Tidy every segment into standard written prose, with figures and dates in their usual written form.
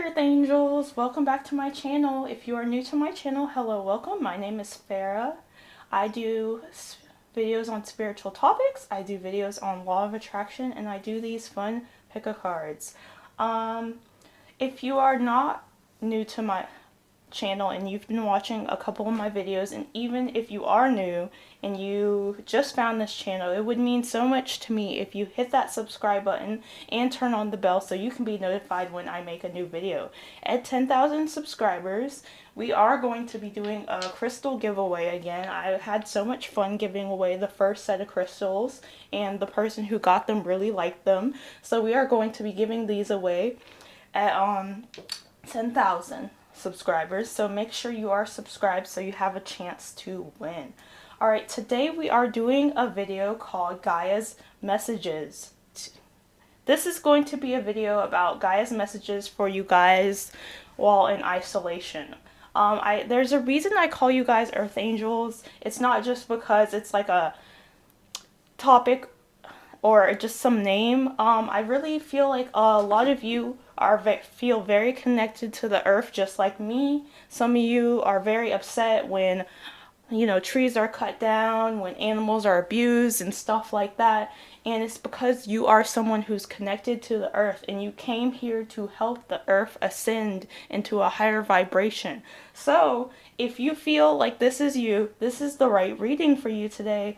Earth Angels, welcome back to my channel. If you are new to my channel, hello, welcome. My name is Farrah. I do videos on spiritual topics, I do videos on law of attraction, and I do these fun pick-a-cards. If you are not new to my channel and you've been watching a couple of my videos, and even if you are new and you just found this channel, it would mean so much to me if you hit that subscribe button and turn on the bell so you can be notified when I make a new video. At 10,000 subscribers, we are going to be doing a crystal giveaway again. I had so much fun giving away the first set of crystals, and the person who got them really liked them. So we are going to be giving these away at 10,000 subscribers, so make sure you are subscribed so you have a chance to win. Alright, today we are doing a video called Gaia's Messages. This is going to be a video about Gaia's messages for you guys while in isolation. There's a reason I call you guys Earth Angels. It's not just because it's like a topic or just some name. I really feel like a lot of you feel very connected to the earth just like me. Some of you are very upset when, you know, trees are cut down, when animals are abused and stuff like that. And it's because you are someone who's connected to the earth and you came here to help the earth ascend into a higher vibration. So if you feel like this is you, this is the right reading for you today.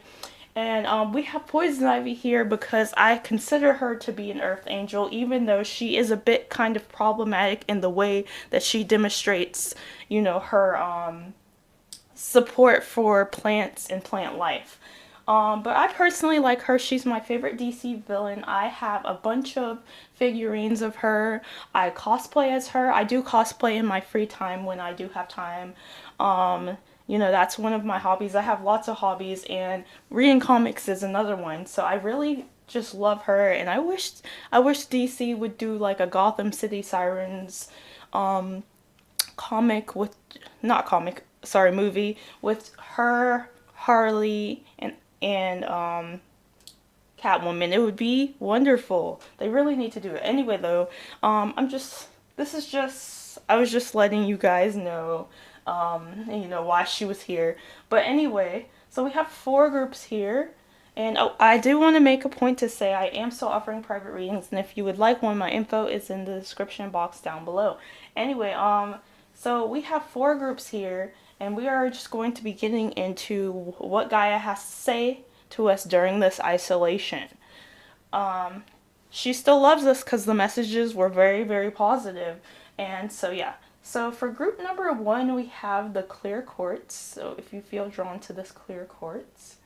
And we have Poison Ivy here because I consider her to be an Earth Angel, even though she is a bit kind of problematic in the way that she demonstrates, you know, her support for plants and plant life. But I personally like her. She's my favorite DC villain. I have a bunch of figurines of her. I cosplay as her. I do cosplay in my free time when I do have time. You know, that's one of my hobbies. I have lots of hobbies, and reading comics is another one. So I really just love her, and I wish DC would do like a Gotham City Sirens comic with movie with her, Harley, and Catwoman. It would be wonderful. They really need to do it. Anyway, though, I was just letting you guys know you know, why she was here. But anyway, so we have 4 groups here, and I do want to make a point to say I am still offering private readings, and if you would like one, my info is in the description box down below. Anyway, so we have 4 groups here, and we are just going to be getting into what Gaia has to say to us during this isolation. She still loves us because the messages were very, very positive, and so yeah. So for group number 1, we have the clear quartz. So if you feel drawn to this clear quartz.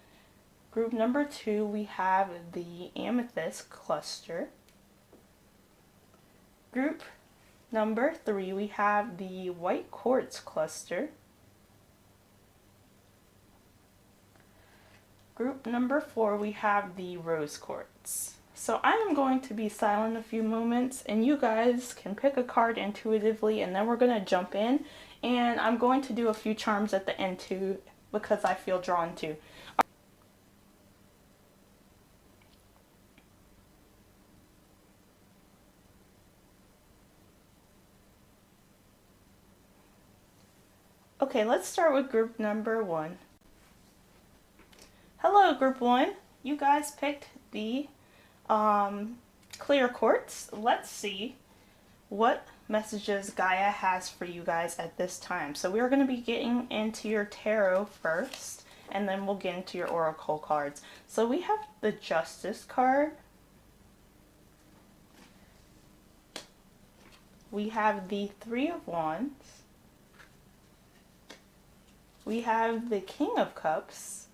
Group number 2, we have the amethyst cluster. Group number 3, we have the white quartz cluster. Group number 4, we have the rose quartz. So I am going to be silent a few moments, and you guys can pick a card intuitively, and then we're going to jump in, and I'm going to do a few charms at the end too because I feel drawn to. Okay, let's start with group number 1. Hello, group 1. You guys picked the clear quartz. Let's see what messages Gaia has for you guys at this time. So we're going to be getting into your tarot first, and then we'll get into your oracle cards. So we have the Justice card. We have the 3 of Wands. We have the King of Cups.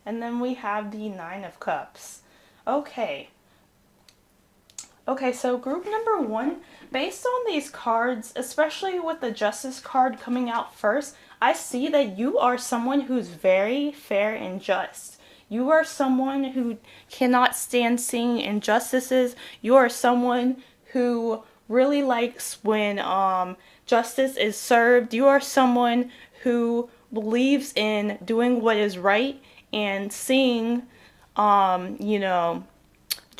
And then we have the 9 of Cups. Okay, so group number 1, based on these cards, especially with the Justice card coming out first, I see that you are someone who's very fair and just. You are someone who cannot stand seeing injustices. You are someone who really likes when justice is served. You are someone who believes in doing what is right and seeing, you know,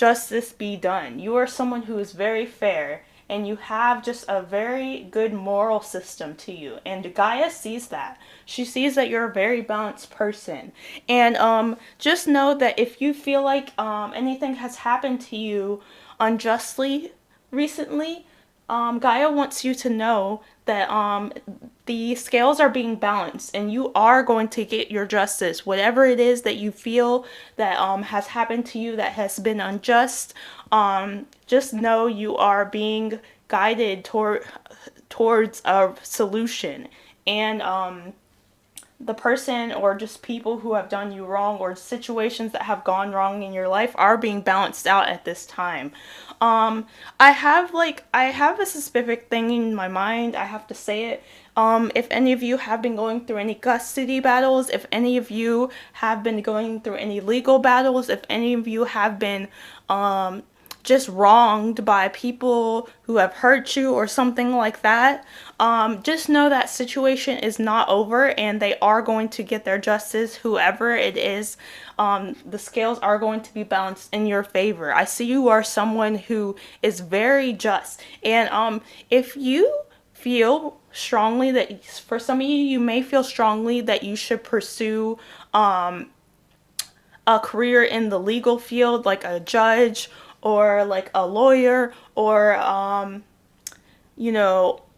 justice be done. You are someone who is very fair, and you have just a very good moral system to you. And Gaia sees that. She sees that you're a very balanced person. And just know that if you feel like anything has happened to you unjustly recently, Gaia wants you to know that the scales are being balanced, and you are going to get your justice. Whatever it is that you feel that has happened to you that has been unjust, just know you are being guided towards a solution. And the person or just people who have done you wrong or situations that have gone wrong in your life are being balanced out at this time. I have a specific thing in my mind. I have to say it. If any of you have been going through any custody battles, if any of you have been going through any legal battles, if any of you have been just wronged by people who have hurt you or something like that, just know that situation is not over, and they are going to get their justice, whoever it is. The scales are going to be balanced in your favor. I see you are someone who is very just, and if you feel strongly that, for some of you, you may feel strongly that you should pursue a career in the legal field, like a judge or like a lawyer, or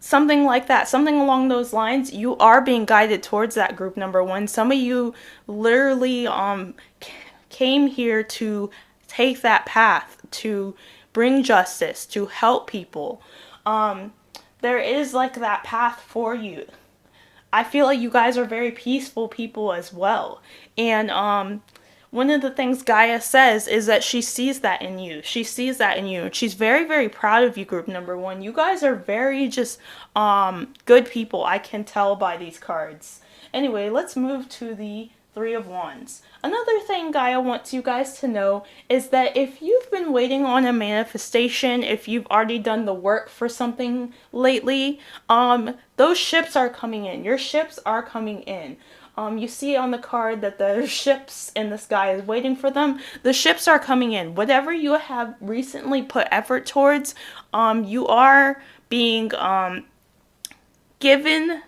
something like that, something along those lines. You are being guided towards that, group number one. Some of you literally came here to take that path, to bring justice, to help people. There is like that path for you. I feel like you guys are very peaceful people as well. And one of the things Gaia says is that she sees that in you. She sees that in you. She's very, very proud of you, group number one. You guys are very just good people. I can tell by these cards. Anyway, let's move to the Three of Wands. Another thing Gaia wants you guys to know is that if you've been waiting on a manifestation, if you've already done the work for something lately, those ships are coming in. Your ships are coming in. You see on the card that the ships in the sky is waiting for them. The ships are coming in. Whatever you have recently put effort towards, you are being given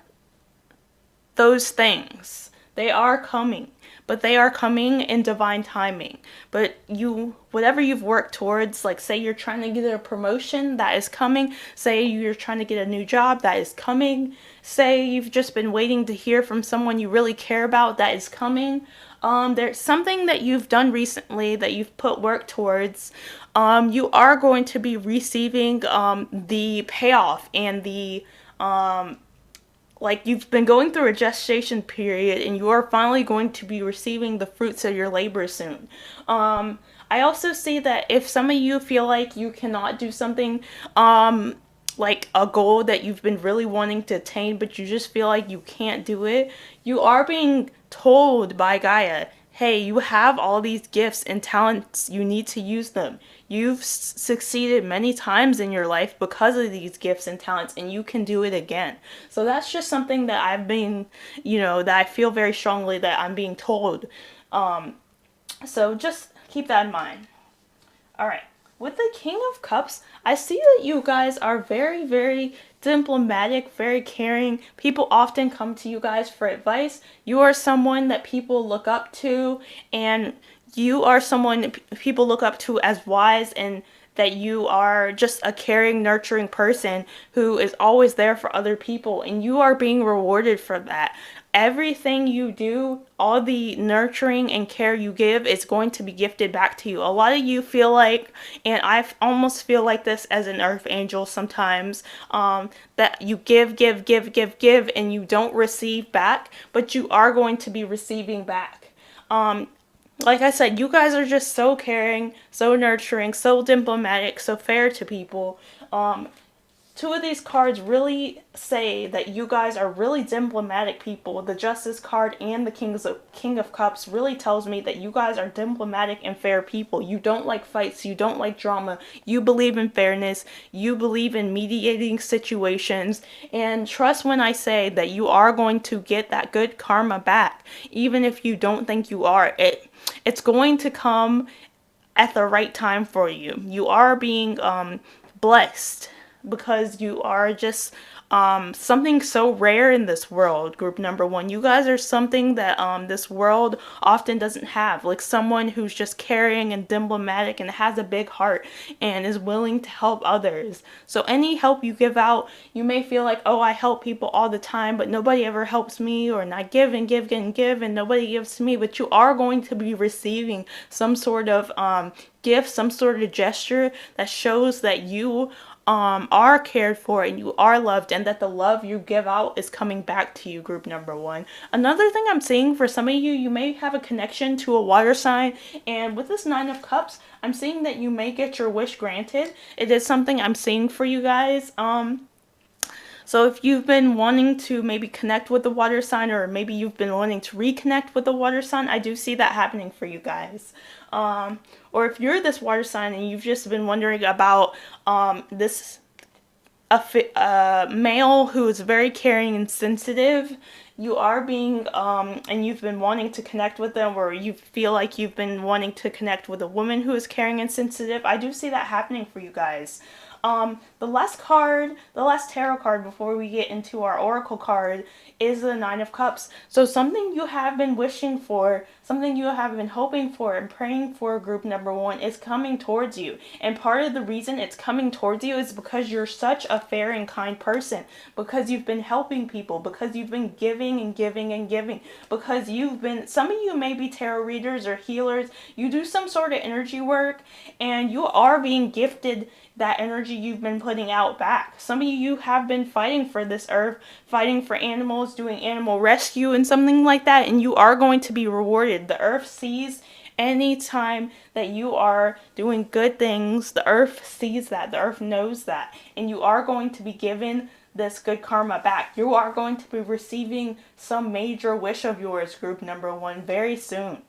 those things. They are coming, but they are coming in divine timing. But whatever you've worked towards, like say you're trying to get a promotion, that is coming. Say you're trying to get a new job, that is coming. Say you've just been waiting to hear from someone you really care about, that is coming. There's something that you've done recently that you've put work towards. You are going to be receiving the payoff and the like you've been going through a gestation period, and you are finally going to be receiving the fruits of your labor soon. I also see that if some of you feel like you cannot do something, like a goal that you've been really wanting to attain, but you just feel like you can't do it, you are being told by Gaia, hey, you have all these gifts and talents, you need to use them. You've succeeded many times in your life because of these gifts and talents, and you can do it again. So that's just something that I've been, that I feel very strongly that I'm being told. So just keep that in mind. All right. With the King of Cups, I see that you guys are very, very diplomatic, very caring. People often come to you guys for advice. You are someone that people look up to, and you are someone people look up to as wise, and that you are just a caring, nurturing person who is always there for other people, and you are being rewarded for that. Everything you do, all the nurturing and care you give is going to be gifted back to you. A lot of you feel like, and I almost feel like this as an earth angel sometimes, that you give, and you don't receive back, but you are going to be receiving back. Like I said, you guys are just so caring, so nurturing, so diplomatic, so fair to people. Two of these cards really say that you guys are really diplomatic people. The Justice card and the King of Cups really tells me that you guys are diplomatic and fair people. You don't like fights. You don't like drama. You believe in fairness. You believe in mediating situations. And trust when I say that you are going to get that good karma back. Even if you don't think you are. It's going to come. at the right time for you. You are being blessed because you are just something so rare in this world, group number one. You guys are something that this world often doesn't have, like someone who's just caring and diplomatic and has a big heart and is willing to help others. So any help you give out, you may feel like, oh, I help people all the time, but nobody ever helps me, or I give and give and give and nobody gives to me. But you are going to be receiving some sort of gift, some sort of gesture that shows that you are cared for and you are loved, and that the love you give out is coming back to you, group number one. Another thing I'm seeing for some of you, you may have a connection to a water sign, and with this 9 of Cups, I'm seeing that you may get your wish granted. It is something I'm seeing for you guys. So if you've been wanting to maybe connect with the water sign, or maybe you've been wanting to reconnect with the water sign, I do see that happening for you guys. Or if you're this water sign and you've just been wondering about this male who is very caring and sensitive, you are being and you've been wanting to connect with them, or you feel like you've been wanting to connect with a woman who is caring and sensitive, I do see that happening for you guys. The last tarot card before we get into our oracle card is the 9 of Cups. So something you have been wishing for, something you have been hoping for and praying for, group number one, is coming towards you. And part of the reason it's coming towards you is because you're such a fair and kind person, because you've been helping people, because you've been giving and giving and giving, because you've been, some of you may be tarot readers or healers, you do some sort of energy work, and you are being gifted that energy you've been putting out back. Some of you have been fighting for this earth, fighting for animals, doing animal rescue and something like that, and you are going to be rewarded. The earth sees any time that you are doing good things. The earth sees that. The earth knows that. And you are going to be given this good karma back. You are going to be receiving some major wish of yours, group number one, very soon.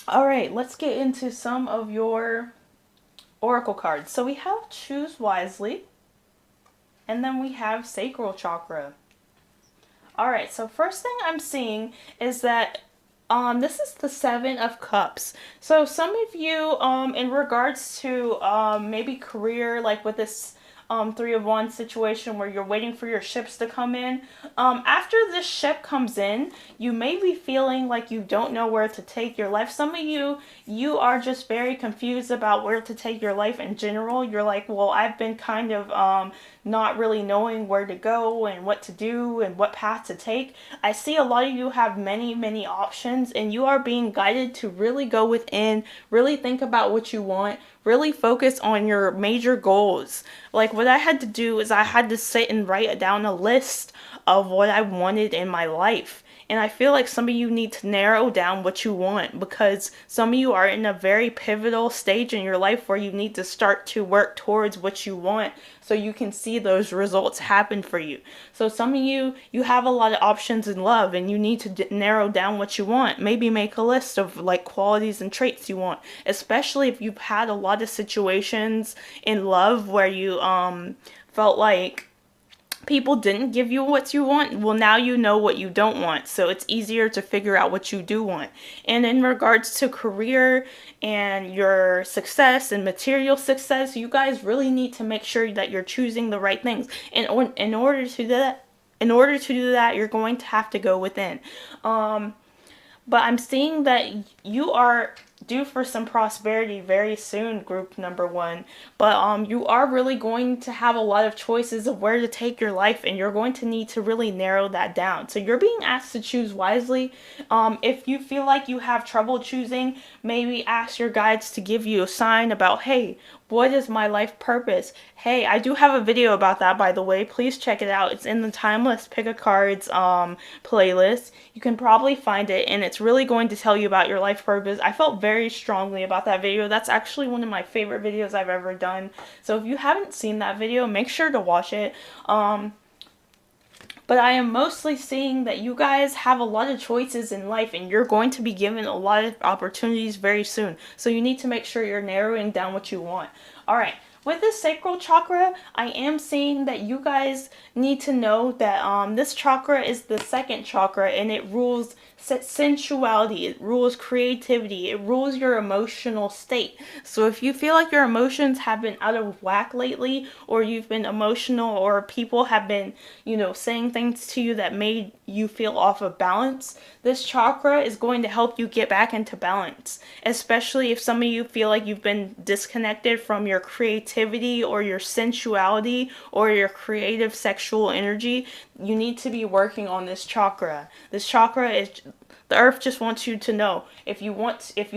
All right, let's get into some of your oracle cards. So we have Choose Wisely, and then we have Sacral Chakra. Alright, so first thing I'm seeing is that this is the 7 of Cups. So some of you, in regards to maybe career, like with this 3 of Wands situation where you're waiting for your ships to come in. After this ship comes in, you may be feeling like you don't know where to take your life. Some of you, you are just very confused about where to take your life in general. You're like, well, I've been kind of not really knowing where to go and what to do and what path to take. I see a lot of you have many options, and you are being guided to really go within, really think about what you want, really focus on your major goals. Like what I had to do is I had to sit and write down a list of what I wanted in my life. And I feel like some of you need to narrow down what you want, because some of you are in a very pivotal stage in your life where you need to start to work towards what you want so you can see those results happen for you. So some of you, you have a lot of options in love, and you need to narrow down what you want. Maybe make a list of like qualities and traits you want, especially if you've had a lot of situations in love where you felt like people didn't give you what you want. Well, now you know what you don't want, so it's easier to figure out what you do want. And in regards to career and your success and material success, you guys really need to make sure that you're choosing the right things. And in order to do that, you're going to have to go within. But I'm seeing that you are due for some prosperity very soon, group number one. But you are really going to have a lot of choices of where to take your life, and you're going to need to really narrow that down. So you're being asked to choose wisely. If you feel like you have trouble choosing, maybe ask your guides to give you a sign about, hey, what is my life purpose? Hey, I do have a video about that, by the way. Please check it out. It's in the Timeless Pick a Cards playlist. You can probably find it, and it's really going to tell you about your life purpose. I felt very strongly about that video. That's actually one of my favorite videos I've ever done. So if you haven't seen that video, make sure to watch it. But I am mostly seeing that you guys have a lot of choices in life, and you're going to be given a lot of opportunities very soon. So you need to make sure you're narrowing down what you want. Alright, with the sacral chakra, I am saying that you guys need to know that this chakra is the second chakra, and it rules sensuality, it rules creativity, it rules your emotional state. So if you feel like your emotions have been out of whack lately, or you've been emotional, or people have been, saying things to you that made you feel off of balance, this chakra is going to help you get back into balance. Especially if some of you feel like you've been disconnected from your creativity or your sensuality or your creative sexual energy, you need to be working on this chakra. This chakra is, the earth just wants you to know, if you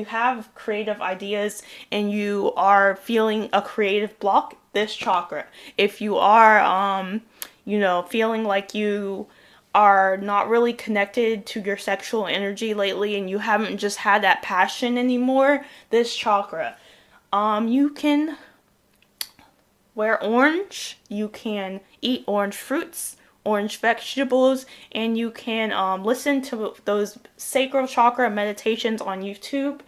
have creative ideas and you are feeling a creative block, this chakra. If you are feeling like you are not really connected to your sexual energy lately and you haven't just had that passion anymore, this chakra. You can wear orange, you can eat orange fruits, orange vegetables, and you can listen to those sacral chakra meditations on YouTube.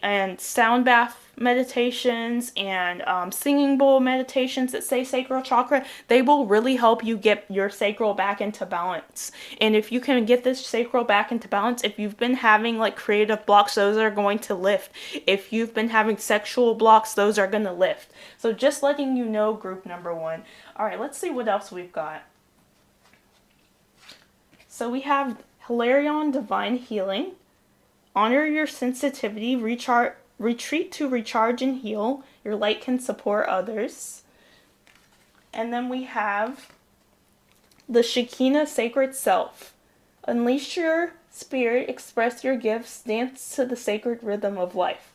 And sound bath meditations and singing bowl meditations that say sacral chakra. They will really help you get your sacral back into balance. And if you can get this sacral back into balance, if you've been having like creative blocks, those are going to lift. If you've been having sexual blocks, those are going to lift. So just letting you know, group number 1. All right, let's see what else we've got. So we have Hilarion Divine Healing. Honor your sensitivity, retreat to recharge and heal. Your light can support others. And then we have the Shekinah Sacred Self. Unleash your spirit, express your gifts, dance to the sacred rhythm of life.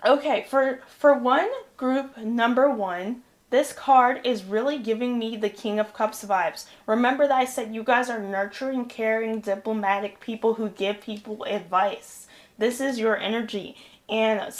Okay, for one, group number 1, this card is really giving me the King of Cups vibes. Remember that I said you guys are nurturing, caring, diplomatic people who give people advice. This is your energy. And,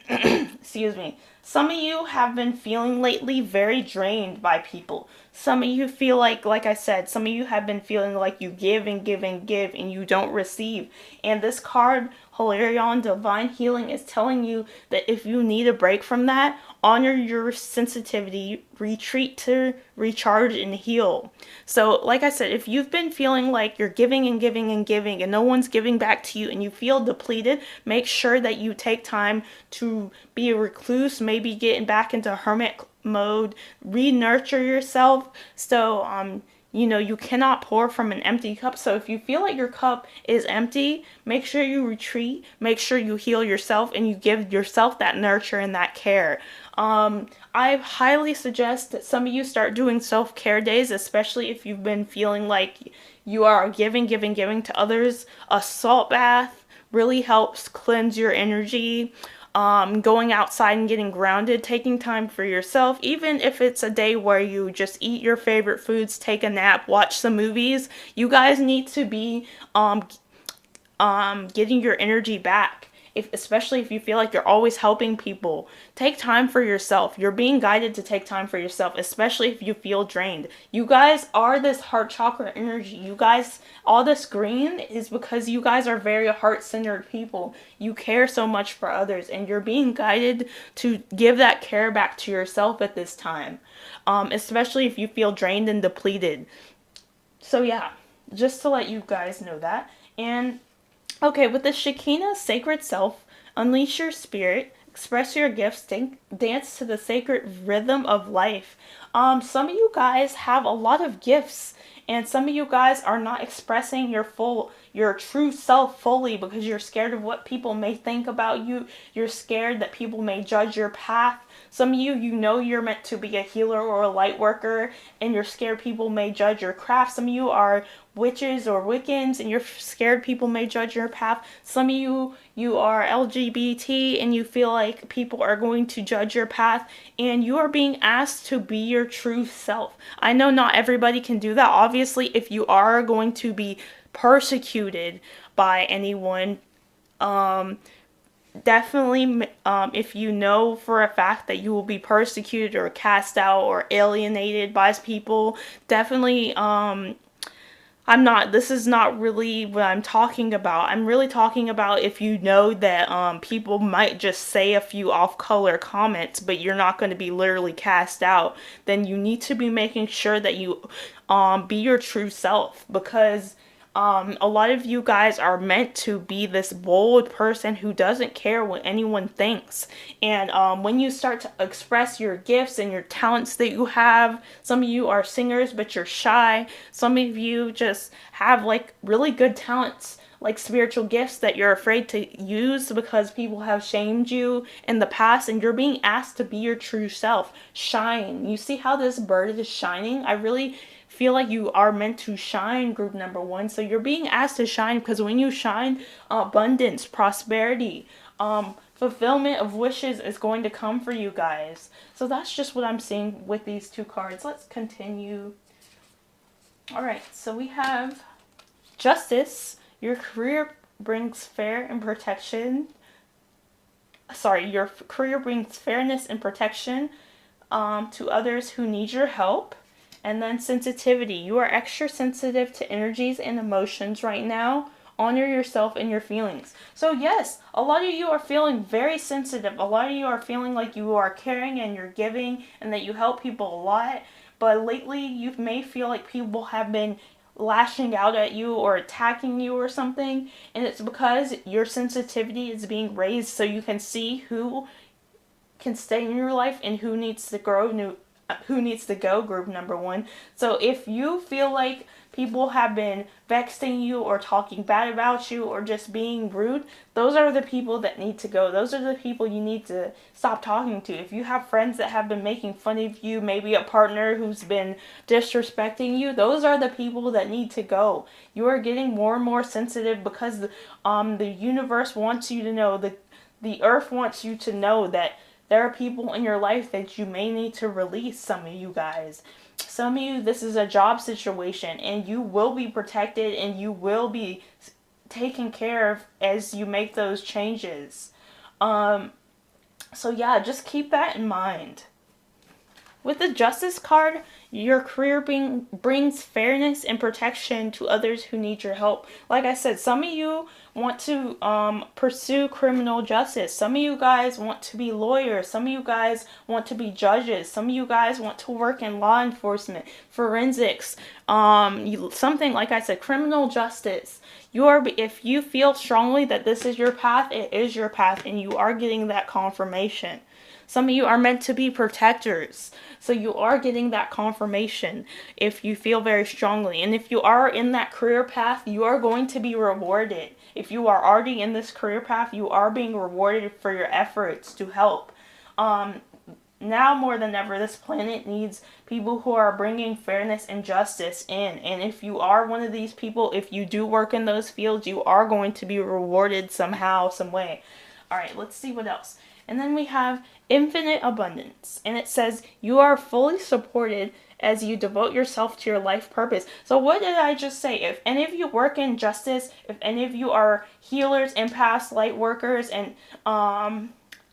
excuse me, some of you have been feeling lately very drained by people. Some of you feel like I said, some of you have been feeling like you give and give and give and you don't receive. And this card, Hilarion Divine Healing, is telling you that if you need a break from that, honor your sensitivity, retreat to recharge and heal. So, like I said, if you've been feeling like you're giving and giving and giving and no one's giving back to you and you feel depleted, make sure that you take time to be a recluse, maybe getting back into hermit mode, re-nurture yourself. So, you cannot pour from an empty cup. So if you feel like your cup is empty, make sure you retreat, make sure you heal yourself, and you give yourself that nurture and that care. I highly suggest that some of you start doing self-care days, especially if you've been feeling like you are giving to others. A salt bath really helps cleanse your energy. Going outside and getting grounded, taking time for yourself, even if it's a day where you just eat your favorite foods, take a nap, watch some movies, you guys need to be getting your energy back. Especially if you feel like you're always helping people, take time for yourself. You're being guided to take time for yourself, especially if you feel drained. You guys are this heart chakra energy. You guys, all this green is because you guys are very heart-centered people. You care so much for others, and you're being guided to give that care back to yourself at this time, especially if you feel drained and depleted. So yeah, just to let you guys know that. And okay, with the Shekinah Sacred Self, unleash your spirit, express your gifts, dance to the sacred rhythm of life. Some of you guys have a lot of gifts, and some of you guys are not expressing your true self fully because you're scared of what people may think about you. You're scared that people may judge your path. Some of you know you're meant to be a healer or a light worker, and you're scared people may judge your craft. Some of you are witches or Wiccans, and you're scared people may judge your path. Some of you are LGBT, and you feel like people are going to judge your path, and you are being asked to be your true self. I know not everybody can do that. Obviously, if you are going to be persecuted by anyone, definitely, if you know for a fact that you will be persecuted or cast out or alienated by people, definitely this is not really what I'm talking about. I'm really talking about if you know that people might just say a few off-color comments, but you're not going to be literally cast out, then you need to be making sure that you be your true self, because a lot of you guys are meant to be this bold person who doesn't care what anyone thinks. And when you start to express your gifts and your talents that you have, some of you are singers, but you're shy. Some of you just have like really good talents, like spiritual gifts that you're afraid to use because people have shamed you in the past, and you're being asked to be your true self. Shine. You see how this bird is shining? I really feel like you are meant to shine, group number one. So you're being asked to shine, because when you shine, abundance, prosperity, fulfillment of wishes is going to come for you guys. So that's just what I'm seeing with these two cards. Let's continue. All right, so we have Justice. Your career brings fair and protection. Sorry, your career brings fairness and protection to others who need your help. And then sensitivity. You are extra sensitive to energies and emotions right now. Honor yourself and your feelings. So yes, a lot of you are feeling very sensitive. A lot of you are feeling like you are caring and you're giving and that you help people a lot. But lately you may feel like people have been lashing out at you or attacking you or something. And it's because your sensitivity is being raised so you can see who can stay in your life and who needs to grow, who needs to go, group number one. So if you feel like people have been vexing you or talking bad about you or just being rude, those are the people that need to go. Those are the people you need to stop talking to. If you have friends that have been making fun of you, maybe a partner who's been disrespecting you, those are the people that need to go. You are getting more and more sensitive because the universe wants you to know, the earth wants you to know that there are people in your life that you may need to release. Some of you guys. Some of you, this is a job situation and you will be protected and you will be taken care of as you make those changes. So yeah, just keep that in mind. With the Justice card, your career brings fairness and protection to others who need your help. Like I said, some of you want to pursue criminal justice. Some of you guys want to be lawyers. Some of you guys want to be judges. Some of you guys want to work in law enforcement, forensics, something like I said, criminal justice. If you feel strongly that this is your path, it is your path, and you are getting that confirmation. Some of you are meant to be protectors. So you are getting that confirmation if you feel very strongly. And if you are in that career path, you are going to be rewarded. If you are already in this career path, you are being rewarded for your efforts to help. Now more than ever, this planet needs people who are bringing fairness and justice in. And if you are one of these people, if you do work in those fields, you are going to be rewarded somehow, some way. All right, let's see what else. And then we have infinite abundance. And it says, you are fully supported as you devote yourself to your life purpose. So what did I just say? If any of you work in justice, if any of you are healers, empaths, light workers, and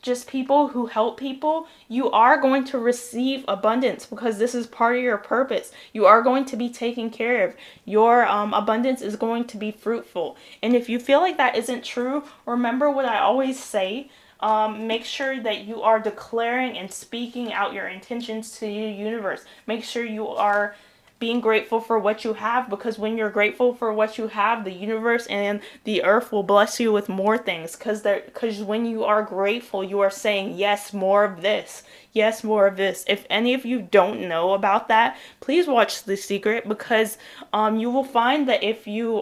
just people who help people, you are going to receive abundance because this is part of your purpose. You are going to be taken care of. Your abundance is going to be fruitful. And if you feel like that isn't true, remember what I always say. Make sure that you are declaring and speaking out your intentions to the universe. Make sure you are being grateful for what you have, because when you're grateful for what you have, the universe and the earth will bless you with more things, because when you are grateful, you are saying, yes, more of this. Yes, more of this. If any of you don't know about that, please watch The Secret, because you will find that if you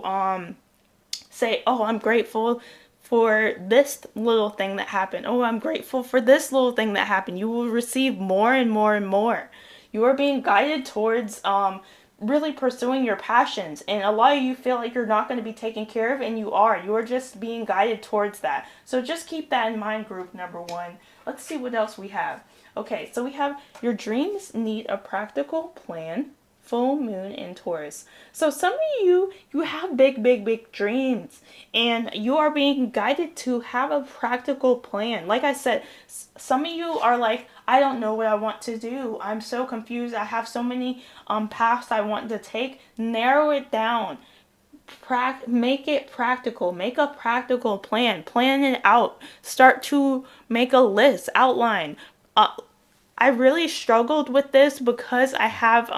say, oh, I'm grateful for this little thing that happened. Oh, I'm grateful for this little thing that happened. You will receive more and more and more. You are being guided towards really pursuing your passions. And a lot of you feel like you're not going to be taken care of, and you are. You are just being guided towards that. So just keep that in mind, group number one. Let's see what else we have. Okay, so we have your dreams need a practical plan full moon in Taurus. So some of you have big dreams, and you are being guided to have a practical plan. Like I said, some of you are like, I don't know what I want to do. I'm so confused. I have so many paths I want to take. Narrow it down. Make it practical. Make a practical plan. Plan it out. Start to make a list, outline. I really struggled with this because I have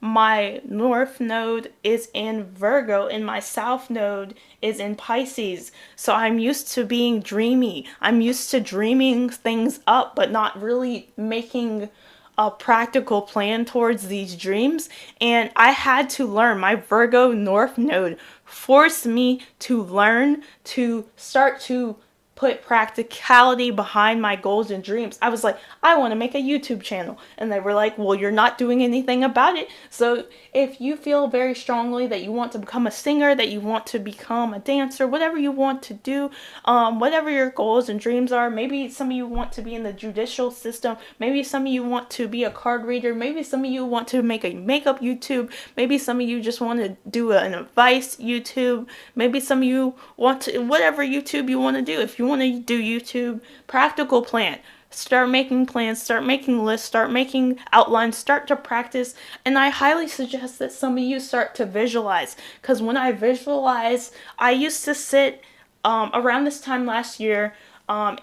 my north node is in Virgo and my south node is in Pisces. So I'm used to being dreamy. I'm used to dreaming things up, but not really making a practical plan towards these dreams. And I had to learn. My Virgo north node forced me to learn to start to put practicality behind my goals and dreams. I was like, I want to make a YouTube channel. And they were like, well, you're not doing anything about it. So if you feel very strongly that you want to become a singer, that you want to become a dancer, whatever you want to do, whatever your goals and dreams are, maybe some of you want to be in the judicial system, maybe some of you want to be a card reader, maybe some of you want to make a makeup YouTube, maybe some of you just want to do an advice YouTube, maybe some of you want to, whatever YouTube you want to do. If you want to do YouTube, practical plan. Start making plans, start making lists, start making outlines, start to practice. And I highly suggest that some of you start to visualize. Because when I visualize, I used to sit around this time last year,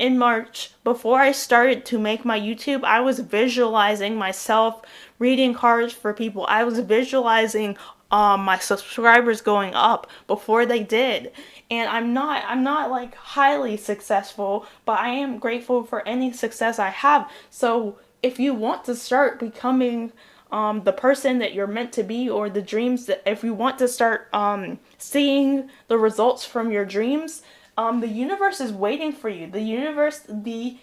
in March, before I started to make my YouTube, I was visualizing myself reading cards for people. I was visualizing my subscribers going up before they did. And I'm not like highly successful, but I am grateful for any success I have. So if you want to start becoming the person that you're meant to be, or the dreams that, if you want to start seeing the results from your dreams, the universe is waiting for you. The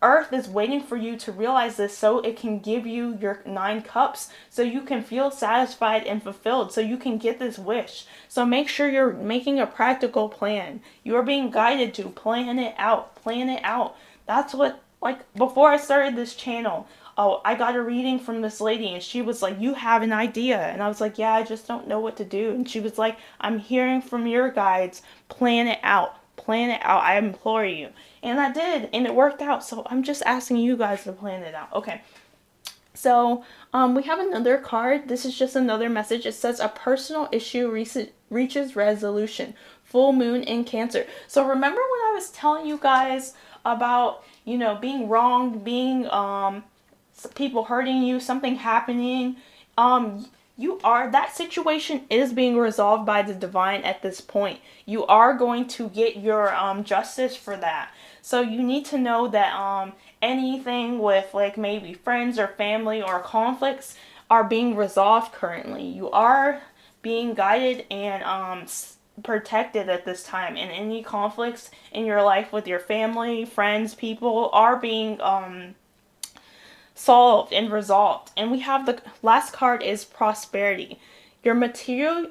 Earth is waiting for you to realize this so it can give you your 9 cups, so you can feel satisfied and fulfilled, so you can get this wish. So make sure you're making a practical plan. You are being guided to plan it out. Plan it out. That's what, like, before I started this channel, I got a reading from this lady, and she was like, you have an idea. And I was like, yeah, I just don't know what to do. And she was like, I'm hearing from your guides. Plan it out. Plan it out. I implore you. And I did, and it worked out. So I'm just asking you guys to plan it out. Okay. So we have another card. This is just another message. It says a personal issue reaches resolution. Full moon in Cancer. So remember when I was telling you guys about, you know, being wronged, being people hurting you, something happening, that situation is being resolved by the divine at this point. You are going to get your justice for that. So you need to know that anything with, like, maybe friends or family or conflicts are being resolved currently. You are being guided and protected at this time, and any conflicts in your life with your family, friends, people are being solved and resolved. And we have the last card is prosperity. Your material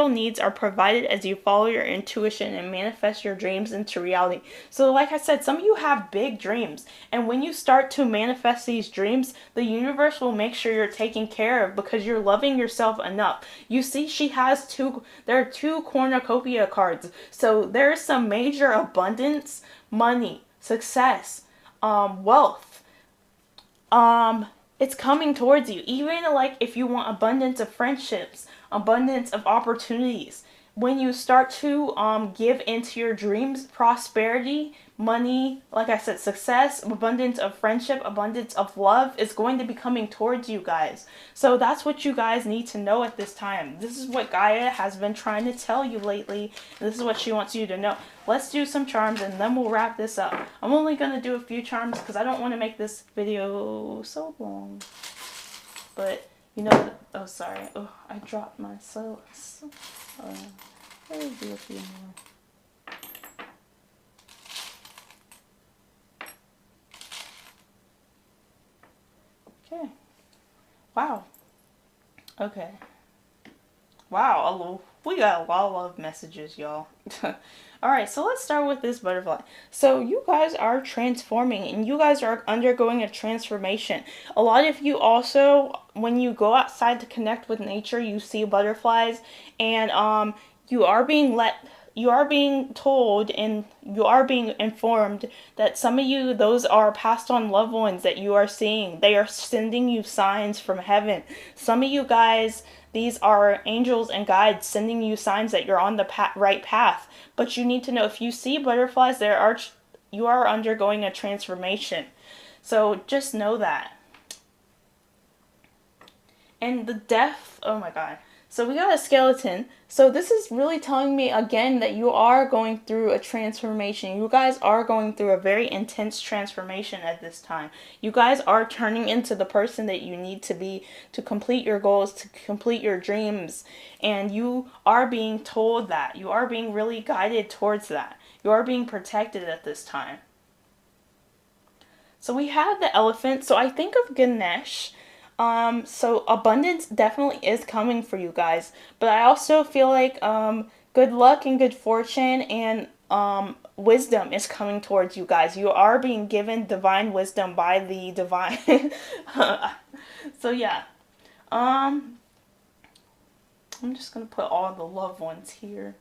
needs are provided as you follow your intuition and manifest your dreams into reality. So like I said, some of you have big dreams, and when you start to manifest these dreams, the universe will make sure you're taken care of because you're loving yourself enough. You see, there are 2 cornucopia cards. So there's some major abundance, money, success, wealth. It's coming towards you. Even like if you want abundance of friendships, abundance of opportunities, when you start to give into your dreams, prosperity, money, like I said, success, abundance of friendship, abundance of love is going to be coming towards you guys. So that's what you guys need to know at this time. This is what Gaia has been trying to tell you lately. This is what she wants you to know. Let's do some charms and then we'll wrap this up. I'm only going to do a few charms because I don't want to make this video so long. But, you know, oh, sorry. Oh, I dropped my sauce. Let me do a few more. Okay. Wow. Okay. Wow. We got a lot of love messages, y'all. Alright, so let's start with this butterfly. So you guys are transforming and you guys are undergoing a transformation. A lot of you also, when you go outside to connect with nature, you see butterflies, and you are being told and you are being informed that some of you, those are passed on loved ones that you are seeing. They are sending you signs from heaven. Some of you guys, these are angels and guides sending you signs that you're on the right path. But you need to know, if you see butterflies, you are undergoing a transformation. So just know that. And the death, oh my god. So we got a skeleton. So this is really telling me again that you are going through a transformation. You guys are going through a very intense transformation at this time. You guys are turning into the person that you need to be to complete your goals, to complete your dreams. And you are being told that. You are being really guided towards that. You are being protected at this time. So we have the elephant. So I think of Ganesh. So abundance definitely is coming for you guys, but I also feel like good luck and good fortune and wisdom is coming towards you guys. You are being given divine wisdom by the divine. So yeah, I'm just gonna put all the loved ones here.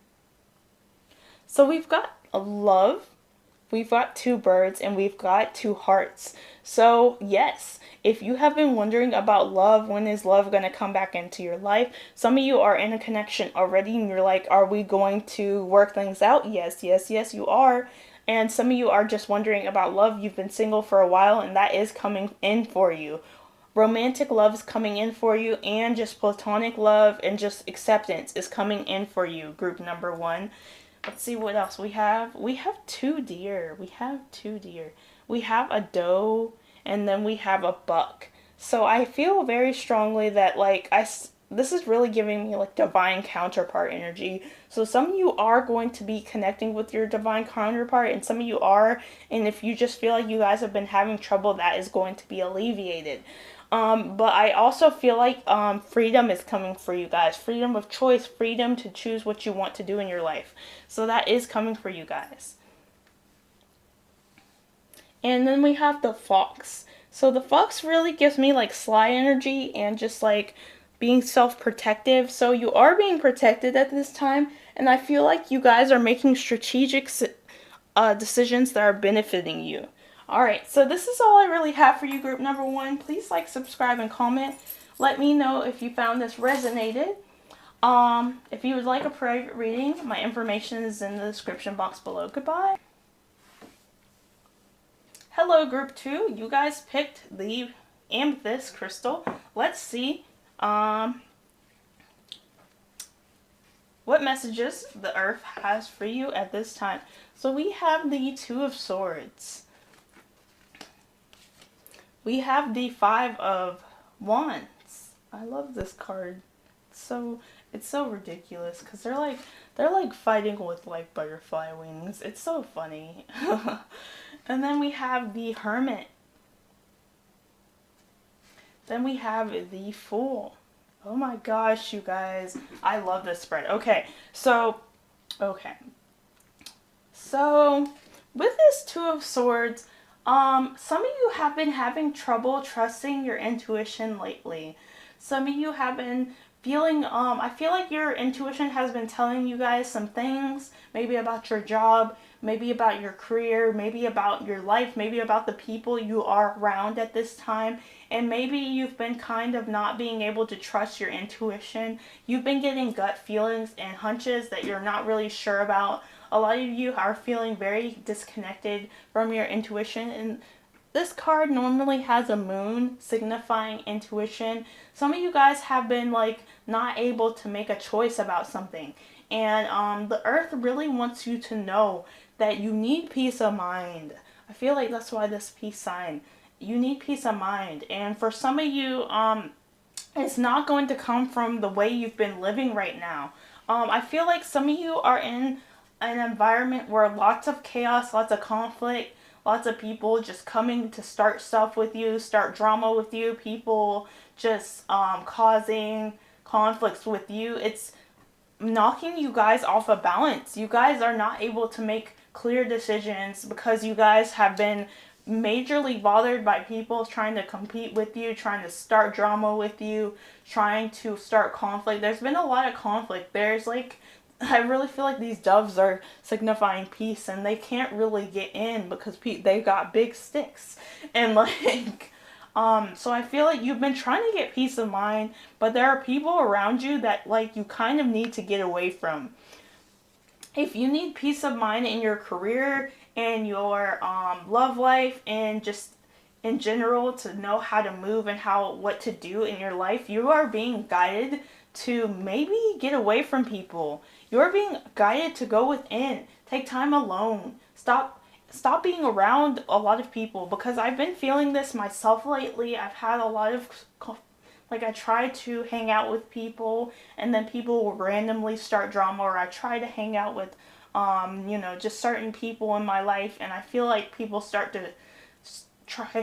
So we've got a love, we've got two birds, and we've got two hearts. So yes, if you have been wondering about love, when is love going to come back into your life? Some of you are in a connection already and you're like, are we going to work things out? Yes, yes, yes, you are. And some of you are just wondering about love. You've been single for a while and that is coming in for you. Romantic love is coming in for you, and just platonic love and just acceptance is coming in for you, group number one. Let's see what else we have. We have two deer. We have two deer. We have a doe, and then we have a buck. So I feel very strongly that this is really giving me like divine counterpart energy. So some of you are going to be connecting with your divine counterpart, and some of you are, and if you just feel like you guys have been having trouble, that is going to be alleviated. But I also feel like freedom is coming for you guys. Freedom of choice, freedom to choose what you want to do in your life. So that is coming for you guys. And then we have the fox. So the fox really gives me like sly energy and just like being self-protective. So you are being protected at this time. And I feel like you guys are making strategic decisions that are benefiting you. Alright, so this is all I really have for you, group number one. Please like, subscribe, and comment. Let me know if you found this resonated. If you would like a private reading, my information is in the description box below. Goodbye. Hello, group two. You guys picked the amethyst crystal. Let's see what messages the earth has for you at this time. So we have the Two of Swords. We have the Five of Wands. I love this card. It's so ridiculous because they're like fighting with like butterfly wings. It's so funny. And then we have the Hermit. Then we have the Fool. Oh my gosh, you guys. I love this spread. Okay. So with this Two of Swords, some of you have been having trouble trusting your intuition lately. Some of you have been feeling, I feel like your intuition has been telling you guys some things, maybe about your job, maybe about your career, maybe about your life, maybe about the people you are around at this time, and maybe you've been kind of not being able to trust your intuition. You've been getting gut feelings and hunches that you're not really sure about. A lot of you are feeling very disconnected from your intuition, and this card normally has a moon signifying intuition. Some of you guys have been like not able to make a choice about something, and the earth really wants you to know that you need peace of mind. I feel like that's why this peace sign. You need peace of mind, and for some of you, it's not going to come from the way you've been living right now. I feel like some of you are in an environment where lots of chaos, lots of conflict, lots of people just coming to start stuff with you, start drama with you, people just causing conflicts with you. knocking you guys off of balance. You guys are not able to make clear decisions because you guys have been majorly bothered by people trying to compete with you, trying to start drama with you, trying to start conflict. There's been a lot of conflict. There's like, I really feel like these doves are signifying peace, and they can't really get in because they've got big sticks. And like, so I feel like you've been trying to get peace of mind, but there are people around you that like you kind of need to get away from. If you need peace of mind in your career and your love life and just in general to know how to move and what to do in your life, you are being guided to maybe get away from people. You're being guided to go within. Take time alone. Stop being around a lot of people, because I've been feeling this myself lately. I've had a lot of, like, I try to hang out with people and then people will randomly start drama, or I try to hang out with just certain people in my life, and I feel like people start to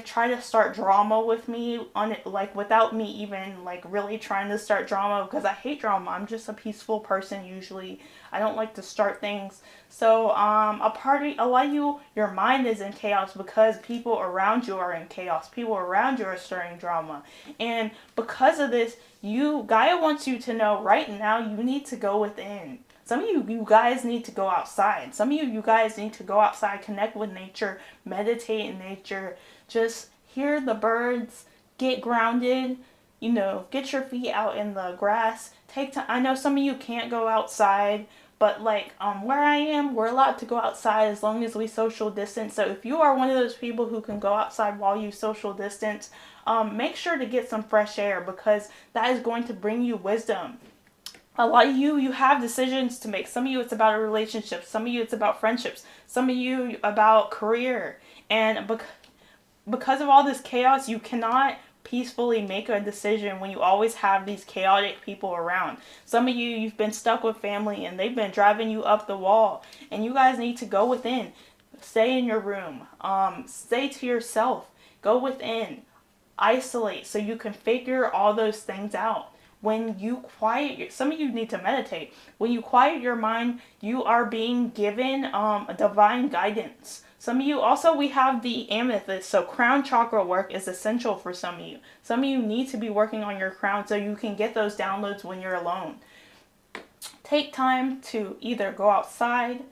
try to start drama with me on it, like without me even like really trying to start drama, because I hate drama. I'm just a peaceful person usually. I don't like to start things. So a lot of your mind is in chaos because people around you are in chaos. People around you are stirring drama. And because of this, Gaia wants you to know right now you need to go within. Some of you guys need to go outside. Some of you guys need to go outside, connect with nature, meditate in nature, just hear the birds, get grounded, get your feet out in the grass. Take time. I know some of you can't go outside, but like where I am, we're allowed to go outside as long as we social distance. So if you are one of those people who can go outside while you social distance, make sure to get some fresh air, because that is going to bring you wisdom. A lot of you have decisions to make. Some of you it's about a relationship. Some of you it's about friendships. Some of you about career. And because of all this chaos, you cannot peacefully make a decision when you always have these chaotic people around. Some of you've been stuck with family and they've been driving you up the wall. And you guys need to go within. Stay in your room. Stay to yourself. Go within. Isolate so you can figure all those things out. When you some of you need to meditate. When you quiet your mind, you are being given a divine guidance. Some of you also, we have the amethyst, so crown chakra work is essential for some of you. Some of you need to be working on your crown so you can get those downloads when you're alone. Take time to either go outside,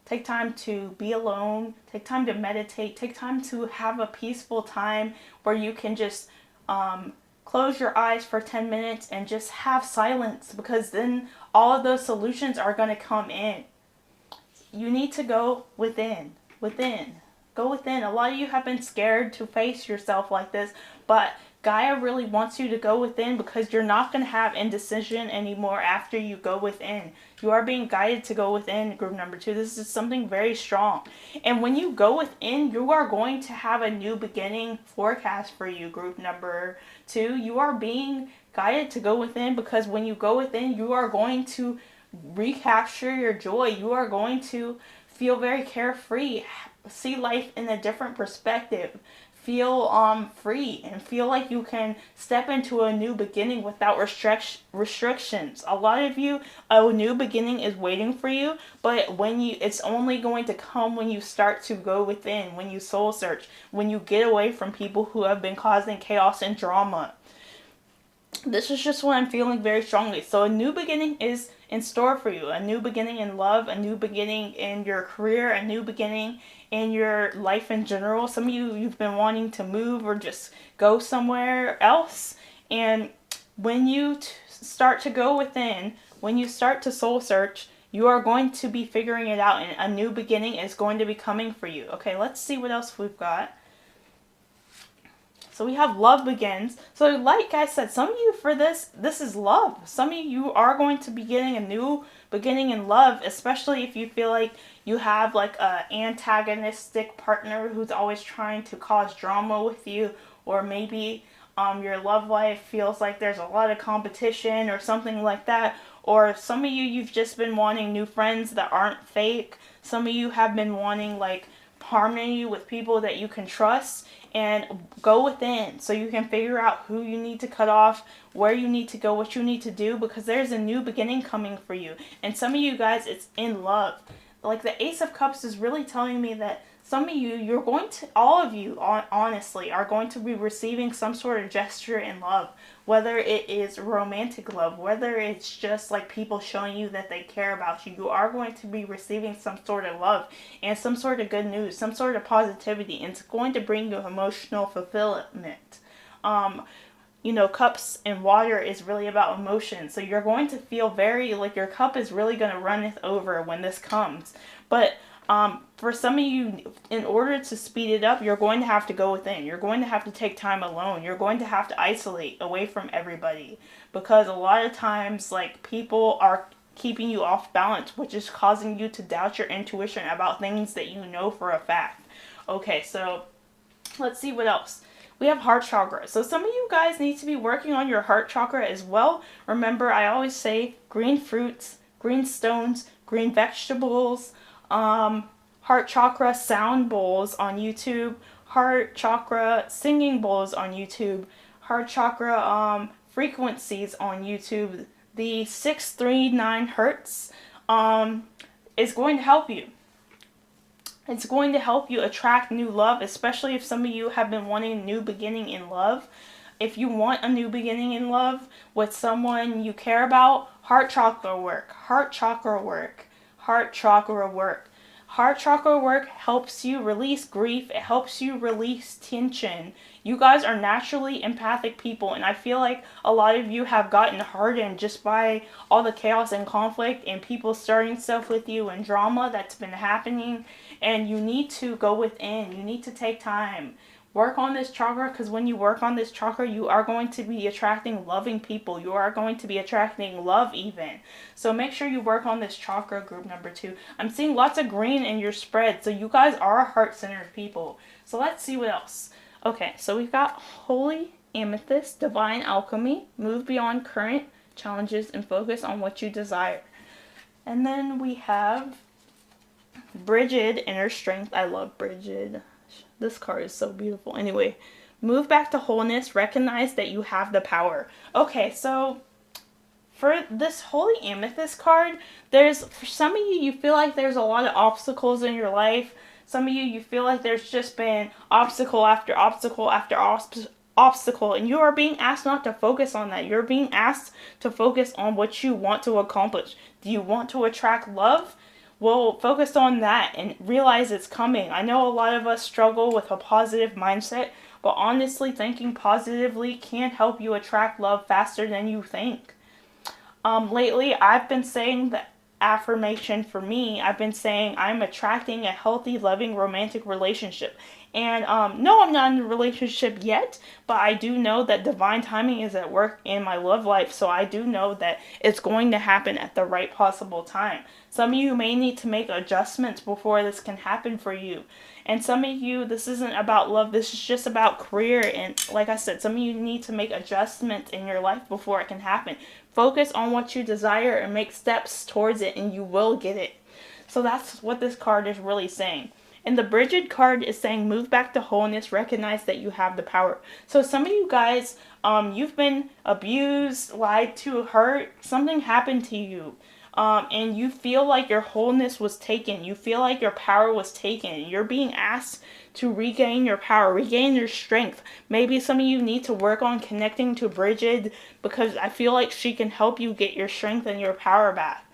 take time to be alone, take time to meditate, take time to have a peaceful time where you can just close your eyes for 10 minutes and just have silence, because then all of those solutions are going to come in. You need to go within. Go within. A lot of you have been scared to face yourself like this, but Gaia really wants you to go within, because you're not going to have indecision anymore after you go within. You are being guided to go within, group number 2. This is something very strong. And when you go within, you are going to have a new beginning forecast for you, group number 2. You are being guided to go within, because when you go within, you are going to recapture your joy. You are going to feel very carefree, see life in a different perspective, feel free, and feel like you can step into a new beginning without restrictions. A lot of you, a new beginning is waiting for you, but it's only going to come when you start to go within, when you soul search, when you get away from people who have been causing chaos and drama. This is just what I'm feeling very strongly. So a new beginning is in store for you. A new beginning in love, a new beginning in your career, a new beginning in your life in general. Some of you've been wanting to move or just go somewhere else. And when you start to go within, when you start to soul search, you are going to be figuring it out, and a new beginning is going to be coming for you. Okay, let's see what else we've got. So we have love begins. So like I said, some of you for this is love. Some of you are going to be getting a new beginning in love, especially if you feel like you have like an antagonistic partner who's always trying to cause drama with you, or maybe your love life feels like there's a lot of competition or something like that. Or some of you've just been wanting new friends that aren't fake. Some of you have been wanting like harmony with people that you can trust, and go within so you can figure out who you need to cut off, where you need to go, what you need to do, because there's a new beginning coming for you. And some of you guys, it's in love. Like the Ace of Cups is really telling me that some of you, you're going to, all of you, honestly, are going to be receiving some sort of gesture in love. Whether it is romantic love, whether it's just like people showing you that they care about you, you are going to be receiving some sort of love and some sort of good news, some sort of positivity, and it's going to bring you emotional fulfillment. You know, cups and water is really about emotion. So you're going to feel very, like your cup is really going to runneth over when this comes. But for some of you, in order to speed it up, you're going to have to go within. You're going to have to take time alone. You're going to have to isolate away from everybody. Because a lot of times, like, people are keeping you off balance, which is causing you to doubt your intuition about things that you know for a fact. Okay, so let's see what else. We have heart chakra. So some of you guys need to be working on your heart chakra as well. Remember, I always say green fruits, green stones, green vegetables, heart chakra sound bowls on YouTube, heart chakra singing bowls on YouTube, heart chakra frequencies on YouTube. The 639 hertz is going to help you. It's going to help you attract new love, especially if some of you have been wanting a new beginning in love. If you want a new beginning in love with someone you care about, heart chakra work, heart chakra work, heart chakra work. Heart chakra work helps you release grief. It helps you release tension. You guys are naturally empathic people, and I feel like a lot of you have gotten hardened just by all the chaos and conflict and people starting stuff with you and drama that's been happening. And you need to go within. You need to take time. Work on this chakra, because when you work on this chakra, you are going to be attracting loving people. You are going to be attracting love even. So make sure you work on this chakra, group number 2. I'm seeing lots of green in your spread. So you guys are heart-centered people. So let's see what else. Okay, so we've got Holy Amethyst, Divine Alchemy, Move Beyond Current Challenges and Focus on What You Desire. And then we have Brigid, Inner Strength. I love Brigid. This card is so beautiful. Anyway, move back to wholeness. Recognize that you have the power. Okay, so for this Holy Amethyst card, for some of you, you feel like there's a lot of obstacles in your life. Some of you, you feel like there's just been obstacle after obstacle after obstacle, and you are being asked not to focus on that. You're being asked to focus on what you want to accomplish. Do you want to attract love? Well, focus on that and realize it's coming. I know a lot of us struggle with a positive mindset, but honestly, thinking positively can help you attract love faster than you think. Lately, I've been saying the affirmation for me. I've been saying I'm attracting a healthy, loving, romantic relationship. And no, I'm not in a relationship yet, but I do know that divine timing is at work in my love life. So I do know that it's going to happen at the right possible time. Some of you may need to make adjustments before this can happen for you. And some of you, this isn't about love. This is just about career. And like I said, some of you need to make adjustments in your life before it can happen. Focus on what you desire and make steps towards it, and you will get it. So that's what this card is really saying. And the Brigid card is saying move back to wholeness, recognize that you have the power. So some of you guys, you've been abused, lied to, hurt, something happened to you. And you feel like your wholeness was taken. You feel like your power was taken. You're being asked to regain your power, regain your strength. Maybe some of you need to work on connecting to Brigid, because I feel like she can help you get your strength and your power back.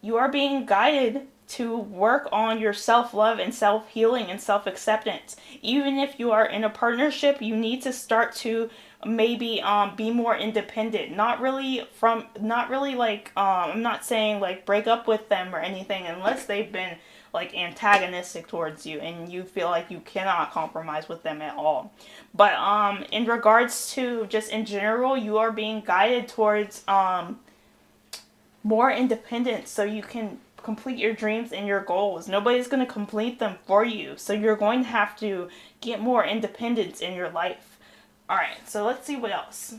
You are being guided to work on your self-love and self-healing and self-acceptance. Even if you are in a partnership, you need to start to maybe be more independent. Not really like I'm not saying like break up with them or anything unless they've been like antagonistic towards you and you feel like you cannot compromise with them at all. But in regards to just in general, you are being guided towards more independence so you can complete your dreams and your goals. Nobody's going to complete them for you. So you're going to have to get more independence in your life. Alright, so let's see what else.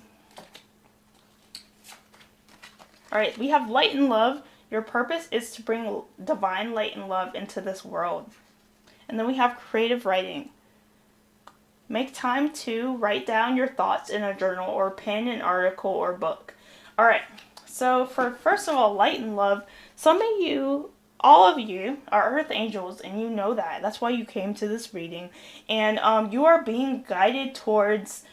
Alright, we have light and love, Your purpose is to bring divine light and love into this world. And then we have creative writing. Make time to write down your thoughts in a journal or pen an article or book. Alright, so for first of all, light and love, some of you, all of you are earth angels, and you know that. That's why you came to this reading. And you are being guided towards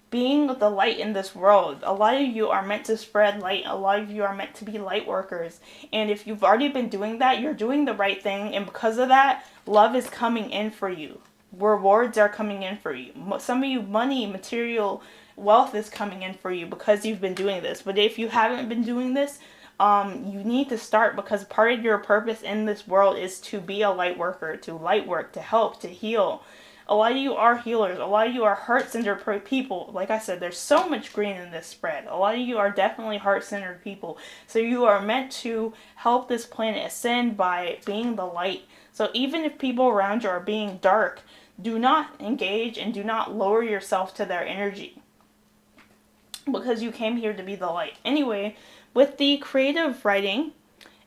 being the light in this world. A lot of you are meant to spread light. A lot of you are meant to be light workers. And if you've already been doing that, you're doing the right thing. And because of that, love is coming in for you. Rewards are coming in for you. Some of you, money, material, wealth is coming in for you because you've been doing this. But if you haven't been doing this, you need to start, because part of your purpose in this world is to be a light worker, to light work, to help, to heal. A lot of you are healers. A lot of you are heart-centered people. Like I said, there's so much green in this spread. A lot of you are definitely heart-centered people. So you are meant to help this planet ascend by being the light. So even if people around you are being dark, do not engage and do not lower yourself to their energy, because you came here to be the light. Anyway, with the creative writing,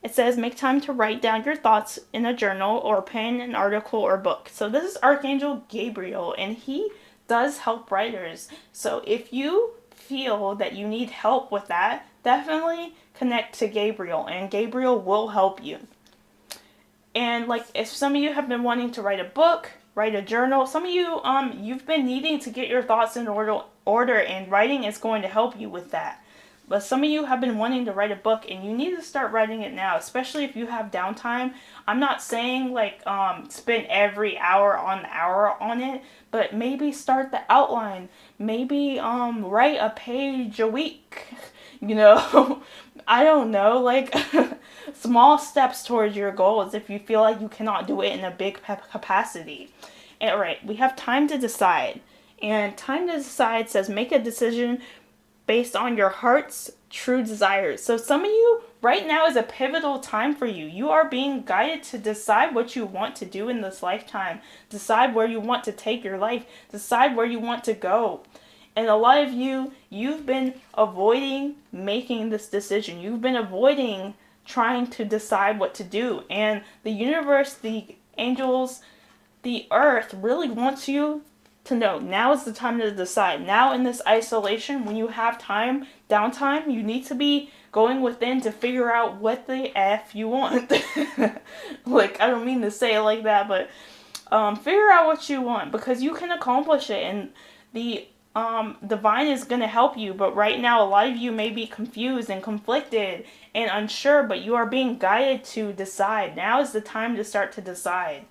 it says make time to write down your thoughts in a journal or pen an article or book. So this is Archangel Gabriel, and he does help writers. So if you feel that you need help with that, definitely connect to Gabriel, and Gabriel will help you. And like, if some of you have been wanting to write a book, write a journal, some of you, you've been needing to get your thoughts in order, and writing is going to help you with that. But some of you have been wanting to write a book, and you need to start writing it now, especially if you have downtime. I'm not saying like spend every hour on it, but maybe start the outline. Maybe write a page a week. You know, I don't know, like small steps towards your goals if you feel like you cannot do it in a big capacity. All right, we have time to decide. And time to decide says make a decision based on your heart's true desires. So some of you, right now is a pivotal time for you. You are being guided to decide what you want to do in this lifetime. Decide where you want to take your life. Decide where you want to go. And a lot of you, you've been avoiding making this decision. You've been avoiding trying to decide what to do. And the universe, the angels, the earth really wants you to know now is the time to decide. Now in this isolation, when you have time, downtime, you need to be going within to figure out what the F you want. Like, I don't mean to say it like that, but figure out what you want, because you can accomplish it, and the divine is going to help you. But right now, a lot of you may be confused and conflicted and unsure, but you are being guided to decide. Now is the time to start to decide.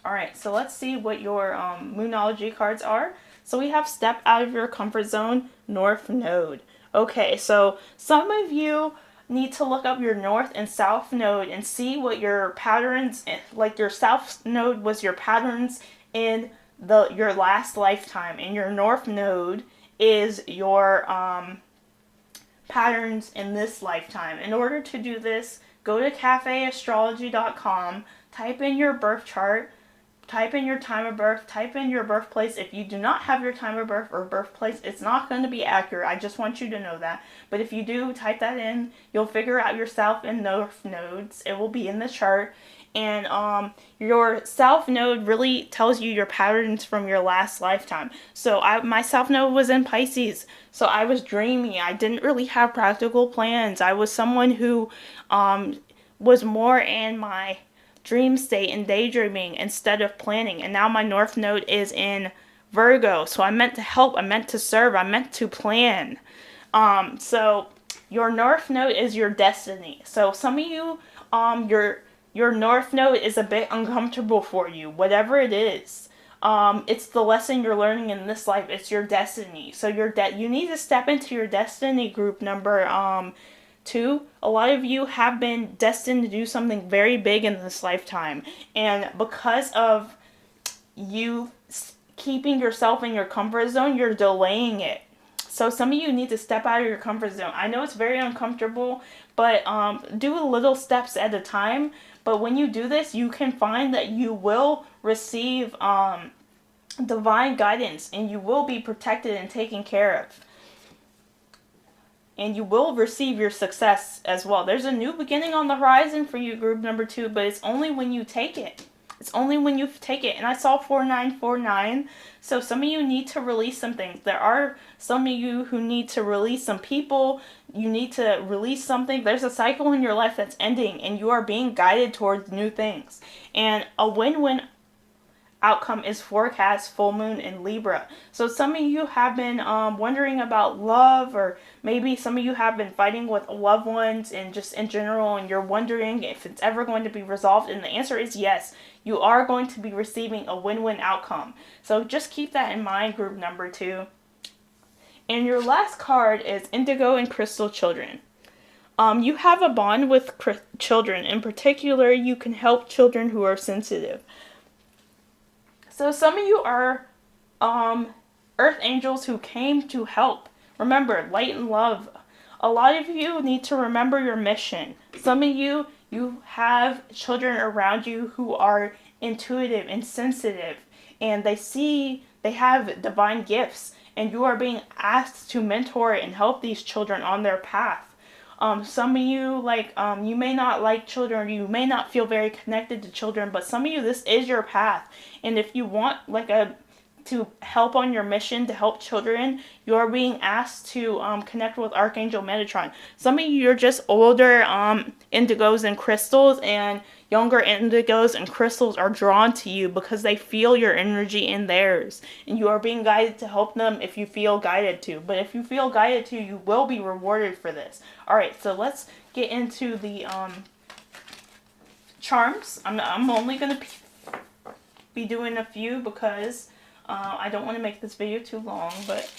Alright, so let's see what your Moonology cards are. So we have Step Out of Your Comfort Zone, North Node. Okay, so some of you need to look up your North and South Node and see what your patterns, like your South Node was your patterns in your last lifetime, and your North Node is your patterns in this lifetime. In order to do this, go to cafeastrology.com, type in your birth chart, type in your time of birth, type in your birthplace. If you do not have your time of birth or birthplace, it's not going to be accurate. I just want you to know that. But if you do, type that in. You'll figure out your South and North nodes. It will be in the chart. And your South node really tells you your patterns from your last lifetime. So my South node was in Pisces. So I was dreamy. I didn't really have practical plans. I was someone who was more in my dream state and daydreaming instead of planning. And now my North node is in Virgo. So I meant to help, I meant to serve, I meant to plan. So your North node is your destiny. So some of you, your North node is a bit uncomfortable for you, whatever it is. It's the lesson you're learning in this life. It's your destiny. So you need to step into your destiny group number 2. A lot of you have been destined to do something very big in this lifetime. And because of you keeping yourself in your comfort zone, you're delaying it. So some of you need to step out of your comfort zone. I know it's very uncomfortable, but do little steps at a time. But when you do this, you can find that you will receive divine guidance, and you will be protected and taken care of. and you will receive your success as well. There's a new beginning on the horizon for you, group number 2, but it's only when you take it. It's only when you take it. And I saw 4949. So some of you need to release some things. There are some of you who need to release some people. You need to release something. There's a cycle in your life that's ending, and you are being guided towards new things. And a win-win outcome is forecast full moon in Libra. So some of you have been wondering about love, or maybe some of you have been fighting with loved ones and just in general, and you're wondering if it's ever going to be resolved, and the answer is yes. You are going to be receiving a win-win outcome. So just keep that in mind, group number 2. And your last card is Indigo and Crystal Children. You have a bond with children. In particular, you can help children who are sensitive. So some of you are earth angels who came to help. Remember, light and love. A lot of you need to remember your mission. Some of you have children around you who are intuitive and sensitive, and they have divine gifts, and you are being asked to mentor and help these children on their path. Some of you, you may not like children, you may not feel very connected to children, but some of you, this is your path. And if you want to help on your mission to help children, you are being asked to connect with Archangel Metatron. Some of you are just older indigos and crystals, and younger indigos and crystals are drawn to you because they feel your energy in theirs. And you are being guided to help them if you feel guided to. But if you feel guided to, you will be rewarded for this. Alright, so let's get into the charms. I'm only going to be doing a few because I don't want to make this video too long, but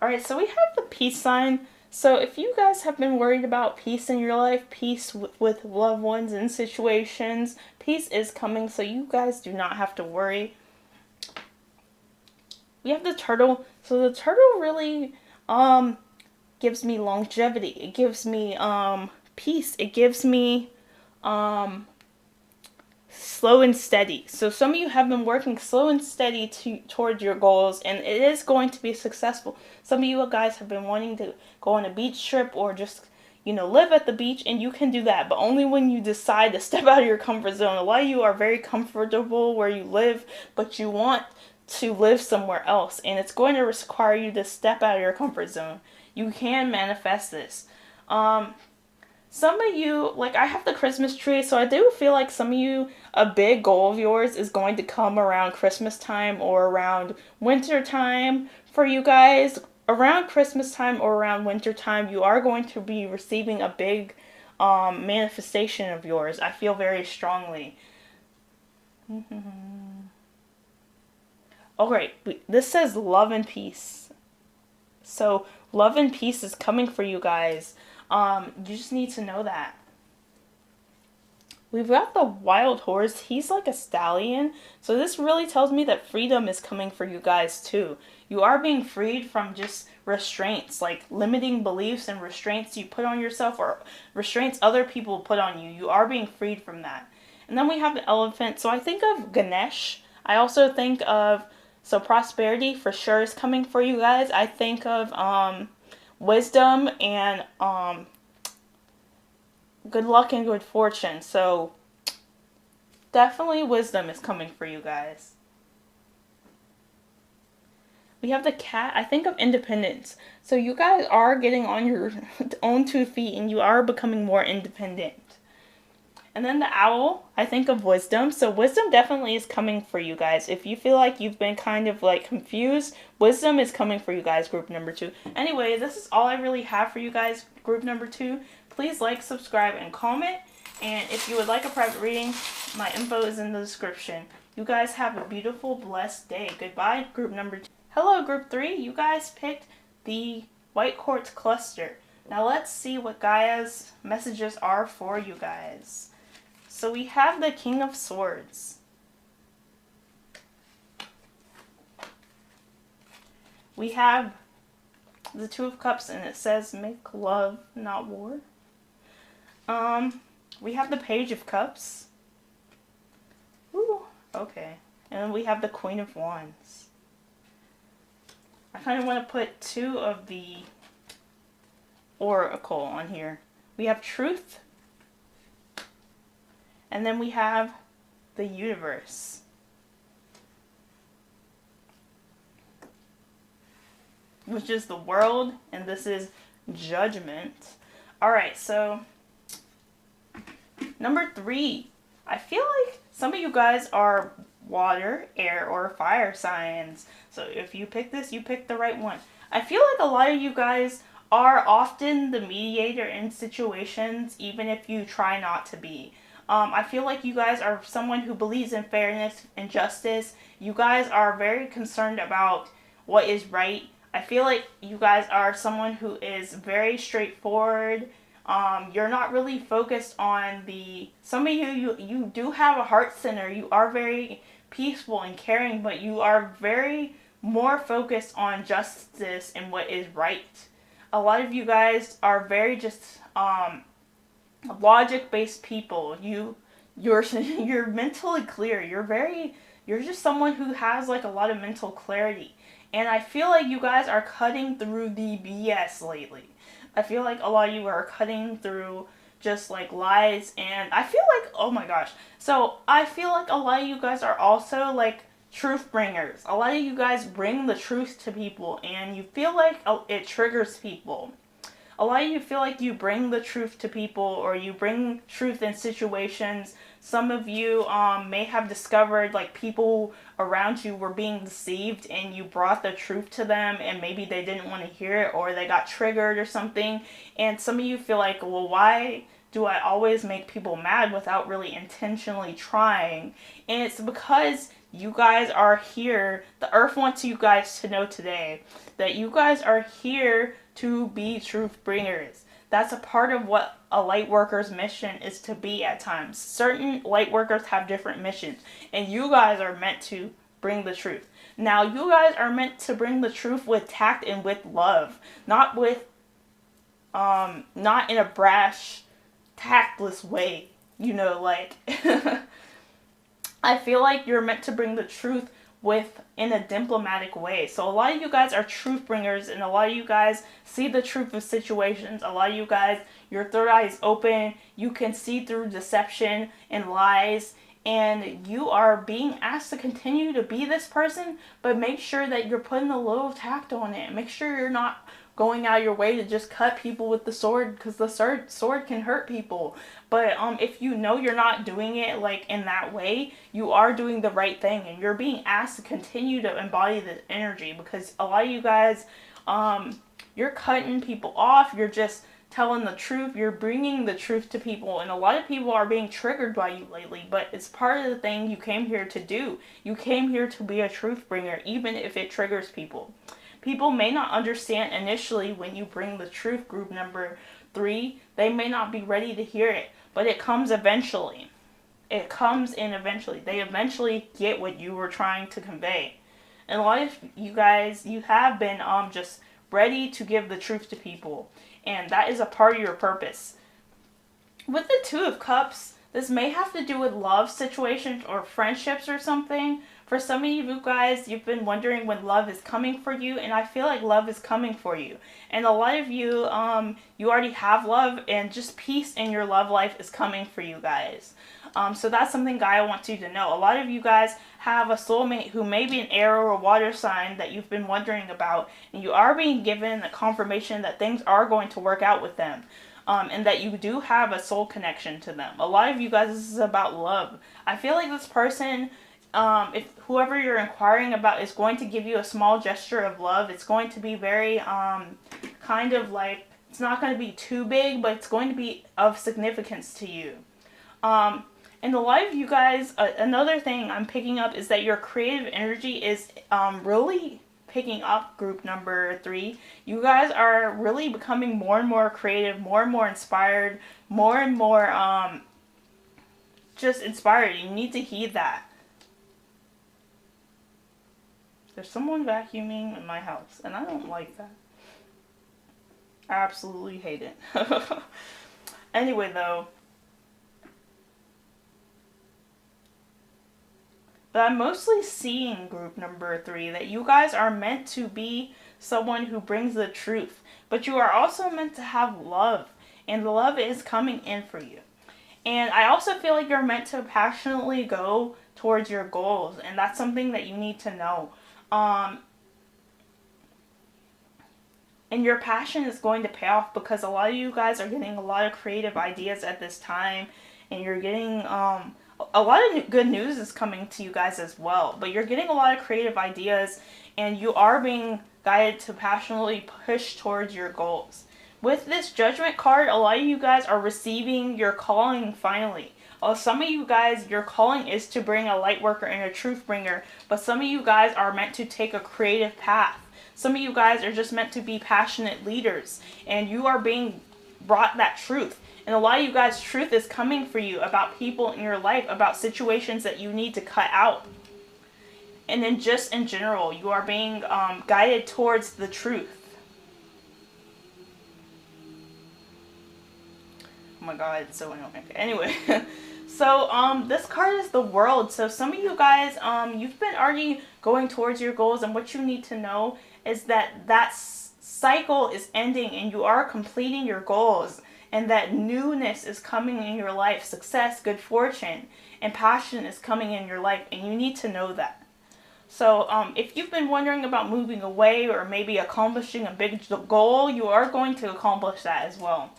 Alright, so we have the peace sign. So if you guys have been worried about peace in your life, peace with loved ones and situations, peace is coming, so you guys do not have to worry. We have the turtle. So the turtle really gives me longevity. It gives me peace. It gives me slow and steady. So some of you have been working slow and steady towards your goals, and it is going to be successful. Some of you guys have been wanting to go on a beach trip or just, live at the beach, and you can do that, but only when you decide to step out of your comfort zone. A lot of you are very comfortable where you live, but you want to live somewhere else, and it's going to require you to step out of your comfort zone. You can manifest this. Some of you, I have the Christmas tree, so I do feel like some of you, a big goal of yours is going to come around Christmas time or around winter time for you guys. Around Christmas time or around winter time, you are going to be receiving a big manifestation of yours. I feel very strongly. Alright, this says love and peace. So, love and peace is coming for you guys. You just need to know that. We've got the wild horse. He's like a stallion. So this really tells me that freedom is coming for you guys too. You are being freed from just restraints, like limiting beliefs and restraints you put on yourself or restraints other people put on you. You are being freed from that. And then we have the elephant. So I think of Ganesh. I also think of, so prosperity for sure is coming for you guys. I think of wisdom and good luck and good fortune. So definitely wisdom is coming for you guys. We have the cat. I think of independence. So you guys are getting on your own 2 feet and you are becoming more independent. And then the owl, I think of wisdom. So wisdom definitely is coming for you guys. If you feel like you've been kind of confused, wisdom is coming for you guys, group number 2. Anyway, this is all I really have for you guys, group number 2. Please like, subscribe, and comment. And if you would like a private reading, my info is in the description. You guys have a beautiful, blessed day. Goodbye, group number 2. Hello, group 3. You guys picked the white quartz cluster. Now let's see what Gaia's messages are for you guys. So we have the King of Swords. we have the Two of Cups, and it says make love, not war. We have the Page of Cups. Ooh, okay. And then we have the Queen of Wands. I kind of want to put two of the Oracle on here. We have Truth. And then we have the Universe. Which is the World, and this is Judgment. Alright, so number 3. I feel like some of you guys are water, air, or fire signs. So if you pick this, you picked the right one. I feel like a lot of you guys are often the mediator in situations, even if you try not to be. I feel like you guys are someone who believes in fairness and justice. You guys are very concerned about what is right. I feel like you guys are someone who is very straightforward. You're not really focused on some of you do have a heart center. You are very peaceful and caring, but you are very more focused on justice and what is right. A lot of you guys are very just logic-based people. You're mentally clear. You're just someone who has like a lot of mental clarity. And I feel like you guys are cutting through the BS lately. I feel like a lot of you are cutting through just like lies, and I feel like, oh my gosh. So I feel like a lot of you guys are also like truth bringers. A lot of you guys bring the truth to people, and you feel like it triggers people. A lot of you feel like you bring the truth to people, or you bring truth in situations. Some of you may have discovered like people around you were being deceived, and you brought the truth to them, and maybe they didn't want to hear it, or they got triggered or something. And some of you feel like, well, why do I always make people mad without really intentionally trying? And it's because you guys are here. The earth wants you guys to know today that you guys are here to be truth bringers. That's a part of what a light worker's mission is to be at times. Certain light workers have different missions, and you guys are meant to bring the truth. Now, you guys are meant to bring the truth with tact and with love, not in a brash, tactless way. You know, like I feel like you're meant to bring the truth in a diplomatic way. So a lot of you guys are truth bringers, and a lot of you guys see the truth of situations. A lot of you guys, your third eye is open. You can see through deception and lies, and you are being asked to continue to be this person, but make sure that you're putting a little tact on it. Make sure you're not going out of your way to just cut people with the sword, because the sword can hurt people. But if you know you're not doing it like in that way, you are doing the right thing, and you're being asked to continue to embody the energy, because a lot of you guys, you're cutting people off. You're just telling the truth. You're bringing the truth to people, and a lot of people are being triggered by you lately, but it's part of the thing you came here to do. You came here to be a truth bringer, even if it triggers people. People may not understand initially when you bring the truth, group number 3. They may not be ready to hear it, but it comes eventually. It comes in eventually. They eventually get what you were trying to convey. And a lot of you guys, you have been just ready to give the truth to people, and that is a part of your purpose. With the Two of Cups, this may have to do with love situations or friendships or something. For some of you guys, you've been wondering when love is coming for you, and I feel like love is coming for you. And a lot of you, you already have love, and just peace in your love life is coming for you guys. So that's something Gaia wants you to know. A lot of you guys have a soulmate who may be an air or a water sign that you've been wondering about, and you are being given a confirmation that things are going to work out with them. And that you do have a soul connection to them. A lot of you guys, this is about love. I feel like this person, if whoever you're inquiring about is going to give you a small gesture of love, it's going to be very kind of like, it's not going to be too big, but it's going to be of significance to you. And a lot of you guys, another thing I'm picking up is that your creative energy is really picking up, group number 3. You guys are really becoming more and more creative, more and more inspired, more and more just inspired. You need to heed that. There's someone vacuuming in my house, and I don't like that. I absolutely hate it. Anyway, though, but I'm mostly seeing group number 3 that you guys are meant to be someone who brings the truth, but you are also meant to have love, and love is coming in for you. And I also feel like you're meant to passionately go towards your goals, and that's something that you need to know. And your passion is going to pay off, because a lot of you guys are getting a lot of creative ideas at this time, and you're getting a lot of good news is coming to you guys as well. But you're getting a lot of creative ideas, and you are being guided to passionately push towards your goals. With this Judgment card, a lot of you guys are receiving your calling finally. Some of you guys, your calling is to bring a light worker and a truth bringer, but some of you guys are meant to take a creative path. Some of you guys are just meant to be passionate leaders, and you are being brought that truth. And a lot of you guys, truth is coming for you about people in your life, about situations that you need to cut out. And then just in general, you are being guided towards the truth. Oh my god, it's so annoying. Okay, anyway, so this card is the World. So some of you guys, you've been already going towards your goals, and what you need to know is that that cycle is ending, and you are completing your goals, and that newness is coming in your life. Success, good fortune, and passion is coming in your life, and you need to know that. So if you've been wondering about moving away or maybe accomplishing a big goal, you are going to accomplish that as well.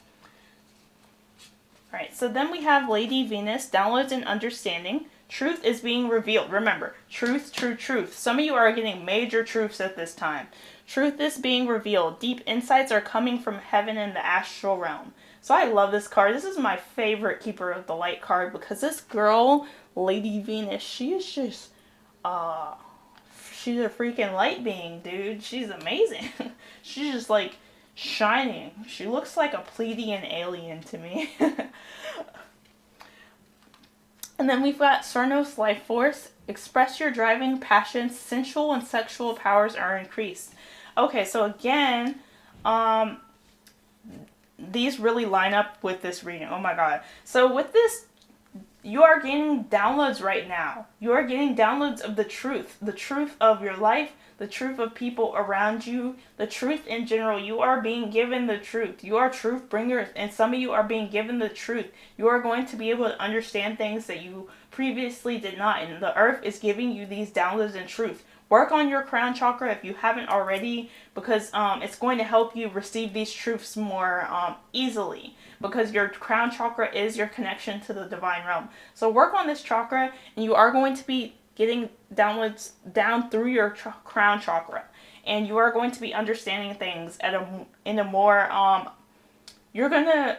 Alright, so then we have Lady Venus, downloads and understanding. Truth is being revealed. Remember, truth, true truth. Some of you are getting major truths at this time. Truth is being revealed. Deep insights are coming from heaven and the astral realm. So I love this card. This is my favorite Keeper of the Light card, because this girl, Lady Venus, she is just, she's a freaking light being, dude. She's amazing. She's just like shining. She looks like a Pleiadian alien to me. And then we've got Cernos Life Force. Express your driving passion. Sensual and sexual powers are increased. Okay, so again, these really line up with this reading. Oh my god. So with this, you are getting downloads right now. You are getting downloads of the truth of your life, the truth of people around you, the truth in general. You are being given the truth. You are truth bringers, and some of you are being given the truth. You are going to be able to understand things that you previously did not, and the earth is giving you these downloads in truth. Work on your crown chakra if you haven't already, because it's going to help you receive these truths more easily, because your crown chakra is your connection to the divine realm. So work on this chakra, and you are going to be getting downloads down through your crown chakra, and you are going to be understanding things in a more you're gonna,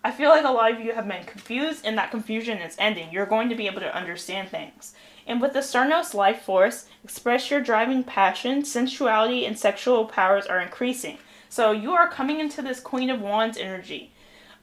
I feel like a lot of you have been confused, and that confusion is ending. You're going to be able to understand things. And with the Cernos Life Force, express your driving passion, sensuality, and sexual powers are increasing. So you are coming into this Queen of Wands energy.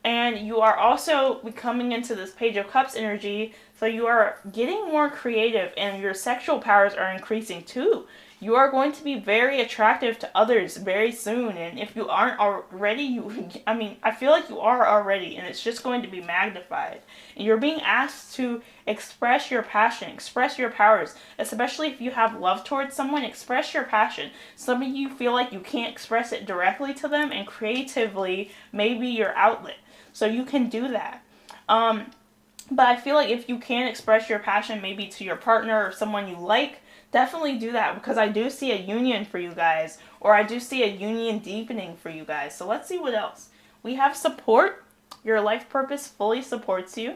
And you are also coming into this Page of Cups energy. So you are getting more creative, and your sexual powers are increasing too. You are going to be very attractive to others very soon. And if you aren't already, I feel like you are already, and it's just going to be magnified. And you're being asked to express your passion, express your powers, especially if you have love towards someone. Express your passion. Some of you feel like you can't express it directly to them, and creatively maybe your outlet. So you can do that. But I feel like if you can express your passion maybe to your partner or someone you like, definitely do that, because I do see a union for you guys, or I do see a union deepening for you guys. So let's see what else. We have support. Your life purpose fully supports you.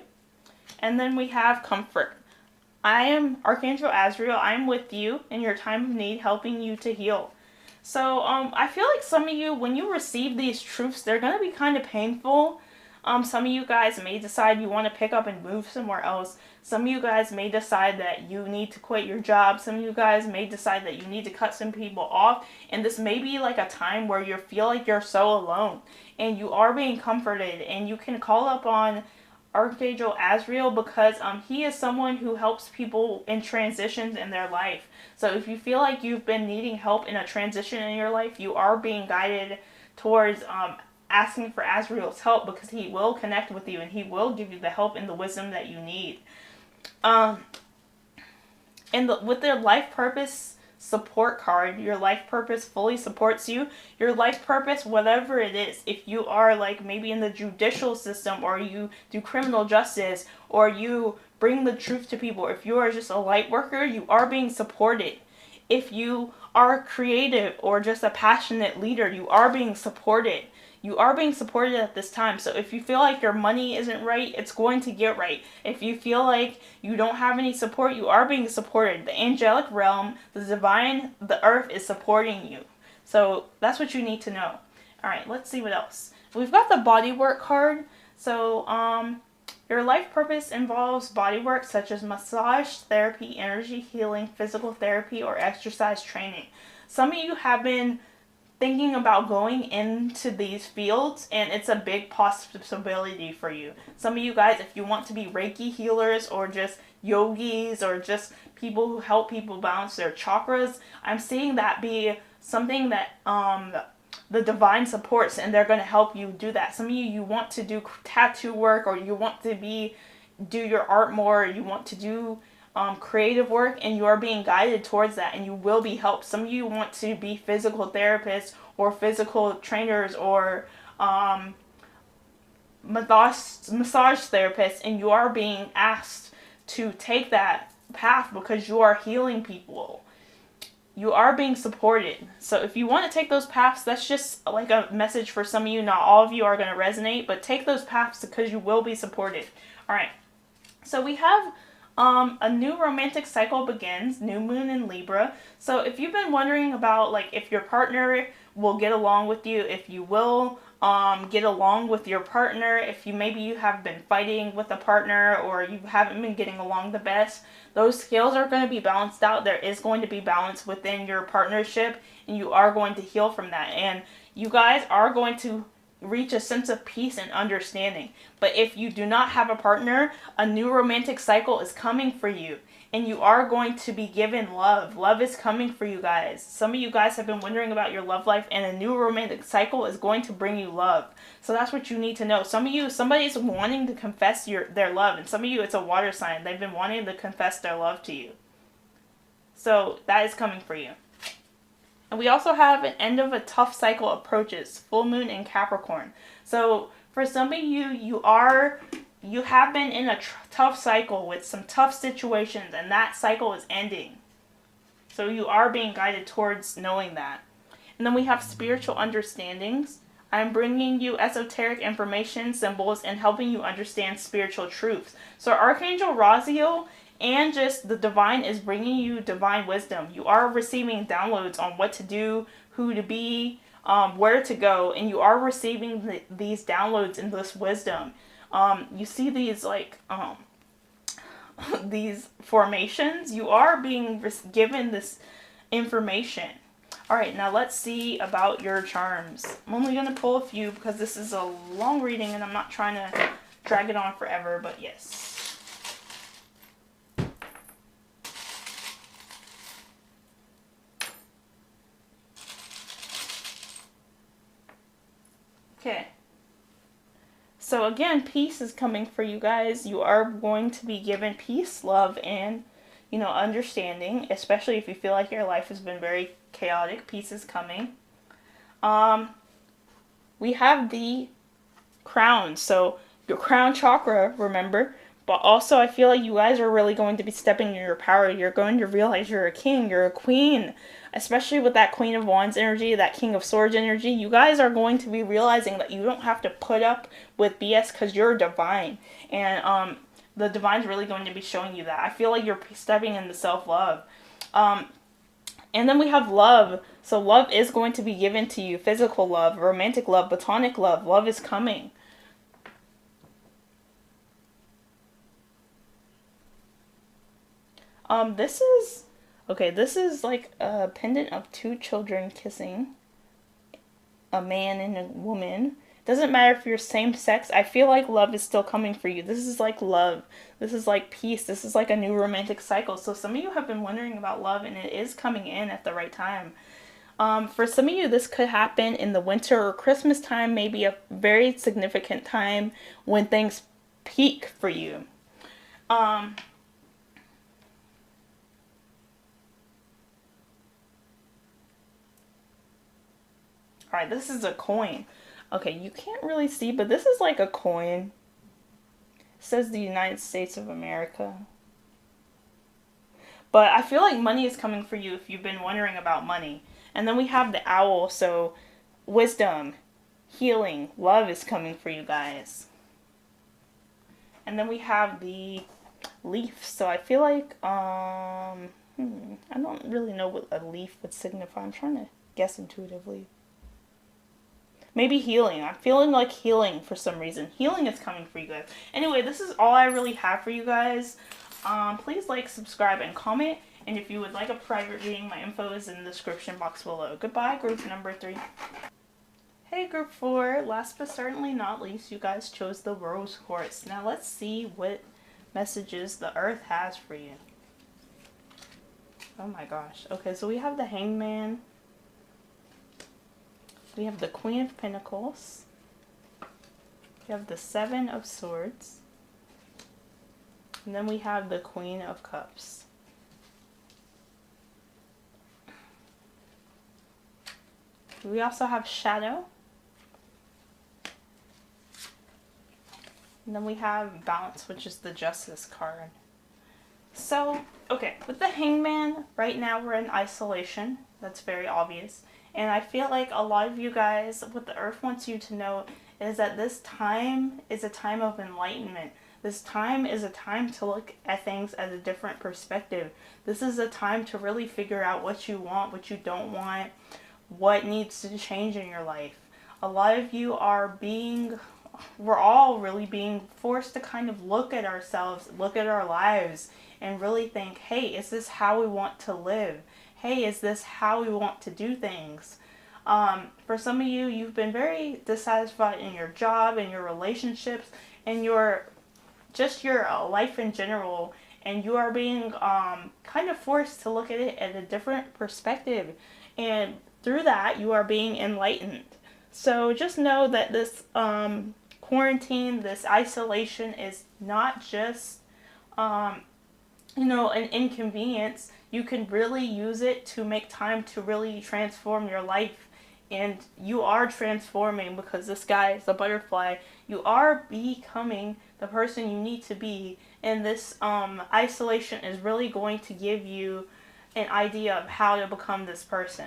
And then we have comfort. I am Archangel Azrael. I am with you in your time of need, helping you to heal. So I feel like some of you, when you receive these truths, they're going to be kind of painful. Some of you guys may decide you want to pick up and move somewhere else. Some of you guys may decide that you need to quit your job. Some of you guys may decide that you need to cut some people off. And this may be like a time where you feel like you're so alone, and you are being comforted, and you can call up on Archangel Azrael, because he is someone who helps people in transitions in their life. So if you feel like you've been needing help in a transition in your life, you are being guided towards asking for Azrael's help, because he will connect with you and he will give you the help and the wisdom that you need. With their life purpose support card, your life purpose fully supports you. Your life purpose, whatever it is, if you are like maybe in the judicial system, or you do criminal justice, or you bring the truth to people, if you are just a light worker, you are being supported. If you are creative or just a passionate leader, you are being supported. You are being supported at this time. So if you feel like your money isn't right, it's going to get right. If you feel like you don't have any support, you are being supported. The angelic realm, the divine, the earth is supporting you. So that's what you need to know. All right, let's see what else. We've got the bodywork card. So your life purpose involves bodywork such as massage, therapy, energy healing, physical therapy, or exercise training. Some of you have been thinking about going into these fields, and it's a big possibility for you. Some of you guys, if you want to be Reiki healers, or just yogis, or just people who help people balance their chakras, I'm seeing that be something that the divine supports, and they're going to help you do that. Some of you want to do tattoo work, or you want to do your art more, or you want to do creative work, and you are being guided towards that, and you will be helped. Some of you want to be physical therapists, or physical trainers, or massage therapists, and you are being asked to take that path because you are healing people. You are being supported. So if you want to take those paths, that's just like a message for some of you. Not all of you are going to resonate, but take those paths because you will be supported. All right. So we have a new romantic cycle begins, new moon in Libra. So if you've been wondering about like if your partner will get along with you, if you will get along with your partner, if you have been fighting with a partner, or you haven't been getting along the best, those scales are going to be balanced out. There is going to be balance within your partnership, and you are going to heal from that, and you guys are going to reach a sense of peace and understanding. But if you do not have a partner, a new romantic cycle is coming for you, and you are going to be given love. Love is coming for you guys. Some of you guys have been wondering about your love life, and a new romantic cycle is going to bring you love. So that's what you need to know. Some of you, somebody's wanting to confess their love, and some of you, it's a water sign. They've been wanting to confess their love to you. So that is coming for you. And we also have an end of a tough cycle approaches, full moon in Capricorn. So for some of you, you have been in a tough cycle with some tough situations, and that cycle is ending. So you are being guided towards knowing that. And then we have spiritual understandings. I'm bringing you esoteric information, symbols, and helping you understand spiritual truths. So Archangel Raziel and just the divine is bringing you divine wisdom. You are receiving downloads on what to do, who to be, where to go, and you are receiving these downloads and this wisdom. You see these like these formations. You are being given this information. All right, now let's see about your charms. I'm only going to pull a few because this is a long reading and I'm not trying to drag it on forever, but yes. Okay. So again, peace is coming for you guys. You are going to be given peace, love, and, understanding, especially if you feel like your life has been very chaotic. Peace is coming. We have the crown. So your crown chakra, remember, but also I feel like you guys are really going to be stepping in your power. You're going to realize you're a king, you're a queen, especially with that Queen of Wands energy, that King of Swords energy. You guys are going to be realizing that you don't have to put up with BS because you're divine. And the divine's really going to be showing you that. I feel like you're stepping into self-love. And then we have love. So love is going to be given to you. Physical love, romantic love, platonic love. Love is coming. This is like a pendant of two children kissing, a man and a woman. Doesn't matter if you're same sex. I feel like love is still coming for you. This is like love. This is like peace. This is like a new romantic cycle. So some of you have been wondering about love, and it is coming in at the right time. For some of you, this could happen in the winter or Christmas time, maybe a very significant time when things peak for you. All right, this is a coin. Okay, you can't really see, but this is like a coin. It says the United States of America. But I feel like money is coming for you if you've been wondering about money. And then we have the owl, so wisdom, healing, love is coming for you guys. And then we have the leaf, so I feel like, I don't really know what a leaf would signify. I'm trying to guess intuitively. Maybe healing. I'm feeling like healing for some reason. Healing is coming for you guys. Anyway, this is all I really have for you guys. Please like, subscribe, and comment. And if you would like a private reading, my info is in the description box below. Goodbye, group number 3. Hey, group 4. Last but certainly not least, you guys chose the rose quartz. Now let's see what messages the earth has for you. Oh my gosh. Okay, so we have the hangman. We have the Queen of Pentacles. We have the Seven of Swords. And then we have the Queen of Cups. We also have Shadow. And then we have Balance, which is the Justice card. So, okay, with the Hangman, right now we're in isolation. That's very obvious. And I feel like a lot of you guys, what the earth wants you to know is that this time is a time of enlightenment. This time is a time to look at things at a different perspective. This is a time to really figure out what you want, what you don't want, what needs to change in your life. A lot of you are we're all really being forced to kind of look at ourselves, look at our lives, and really think, hey, is this how we want to live? Hey, is this how we want to do things? For some of you, you've been very dissatisfied in your job, in your relationships, and your life in general, and you are being kind of forced to look at it at a different perspective, and through that, you are being enlightened. So just know that this quarantine, this isolation is not just, an inconvenience. You can really use it to make time to really transform your life. And you are transforming because this guy is a butterfly. You are becoming the person you need to be. And this isolation is really going to give you an idea of how to become this person.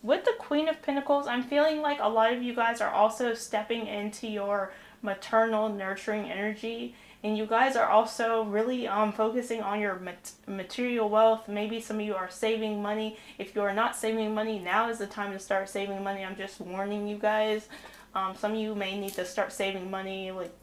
With the Queen of Pentacles, I'm feeling like a lot of you guys are also stepping into your maternal, nurturing energy. And you guys are also really focusing on your material wealth. Maybe some of you are saving money. If you are not saving money, now is the time to start saving money. I'm just warning you guys. Some of you may need to start saving money. Like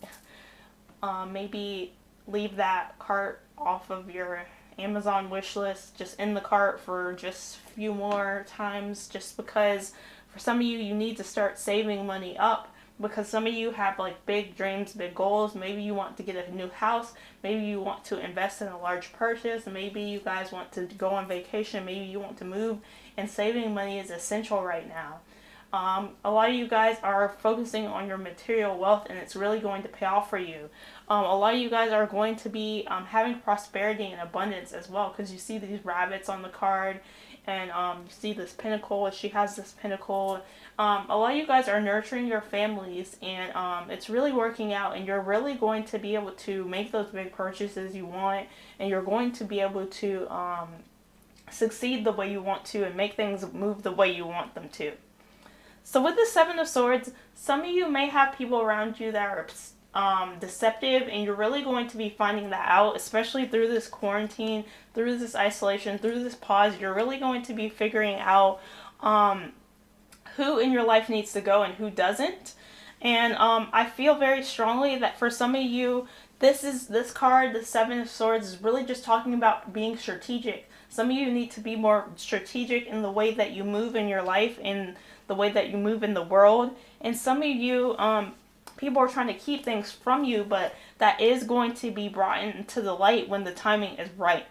maybe leave that cart off of your Amazon wish list, just in the cart for just a few more times, just because for some of you, you need to start saving money up. Because some of you have like big dreams, big goals. Maybe you want to get a new house. Maybe you want to invest in a large purchase. Maybe you guys want to go on vacation. Maybe you want to move. And saving money is essential right now. A lot of you guys are focusing on your material wealth, and it's really going to pay off for you. A lot of you guys are going to be having prosperity and abundance as well, because you see these rabbits on the card, and you see this pentacle. She has this pentacle. A lot of you guys are nurturing your families, and it's really working out, and you're really going to be able to make those big purchases you want, and you're going to be able to succeed the way you want to and make things move the way you want them to. So with the Seven of Swords, some of you may have people around you that are deceptive, and you're really going to be finding that out, especially through this quarantine, through this isolation, through this pause. You're really going to be figuring out who in your life needs to go and who doesn't. And I feel very strongly that for some of you, this card, the Seven of Swords, is really just talking about being strategic. Some of you need to be more strategic in the way that you move in your life, in the way that you move in the world. And some of you, people are trying to keep things from you, but that is going to be brought into the light when the timing is right.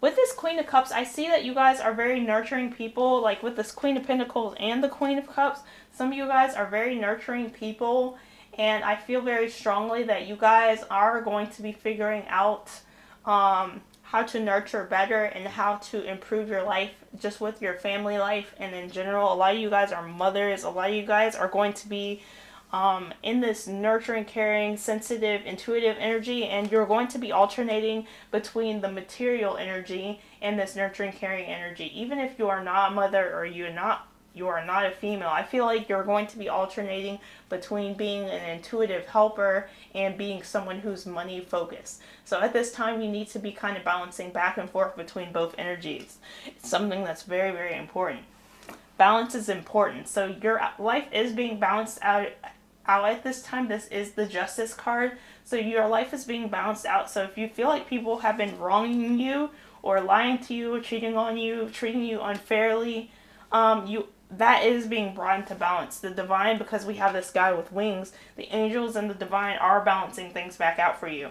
With this Queen of Cups, I see that you guys are very nurturing people. Like with this Queen of Pentacles and the Queen of Cups, some of you guys are very nurturing people. And I feel very strongly that you guys are going to be figuring out how to nurture better and how to improve your life just with your family life and in general. A lot of you guys are mothers. A lot of you guys are going to be in this nurturing, caring, sensitive, intuitive energy, and you're going to be alternating between the material energy and this nurturing, caring energy. Even if you are not a mother or you are not a female, I feel like you're going to be alternating between being an intuitive helper and being someone who's money focused. So at this time, you need to be kind of balancing back and forth between both energies. It's something that's very, very important. Balance is important. So your life is being balanced out at this time. This is the Justice card. So your life is being balanced out. So if you feel like people have been wronging you or lying to you, cheating on you, treating you unfairly, that is being brought into balance. The divine, because we have this guy with wings, the angels and the divine are balancing things back out for you.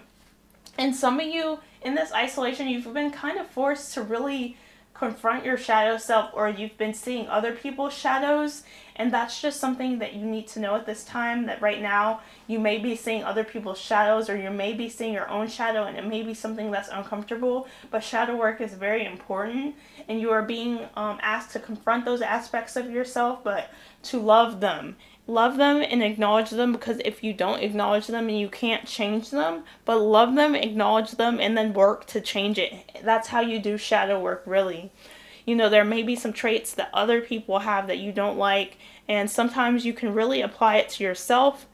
And some of you in this isolation, you've been kind of forced to really confront your shadow self, or you've been seeing other people's shadows, and that's just something that you need to know at this time, that right now you may be seeing other people's shadows, or you may be seeing your own shadow, and it may be something that's uncomfortable, but shadow work is very important, and you are being asked to confront those aspects of yourself, but to love them. Love them and acknowledge them, because if you don't acknowledge them, and you can't change them, but love them, acknowledge them, and then work to change it. That's how you do shadow work, really. You know, there may be some traits that other people have that you don't like, and sometimes you can really apply it to yourself.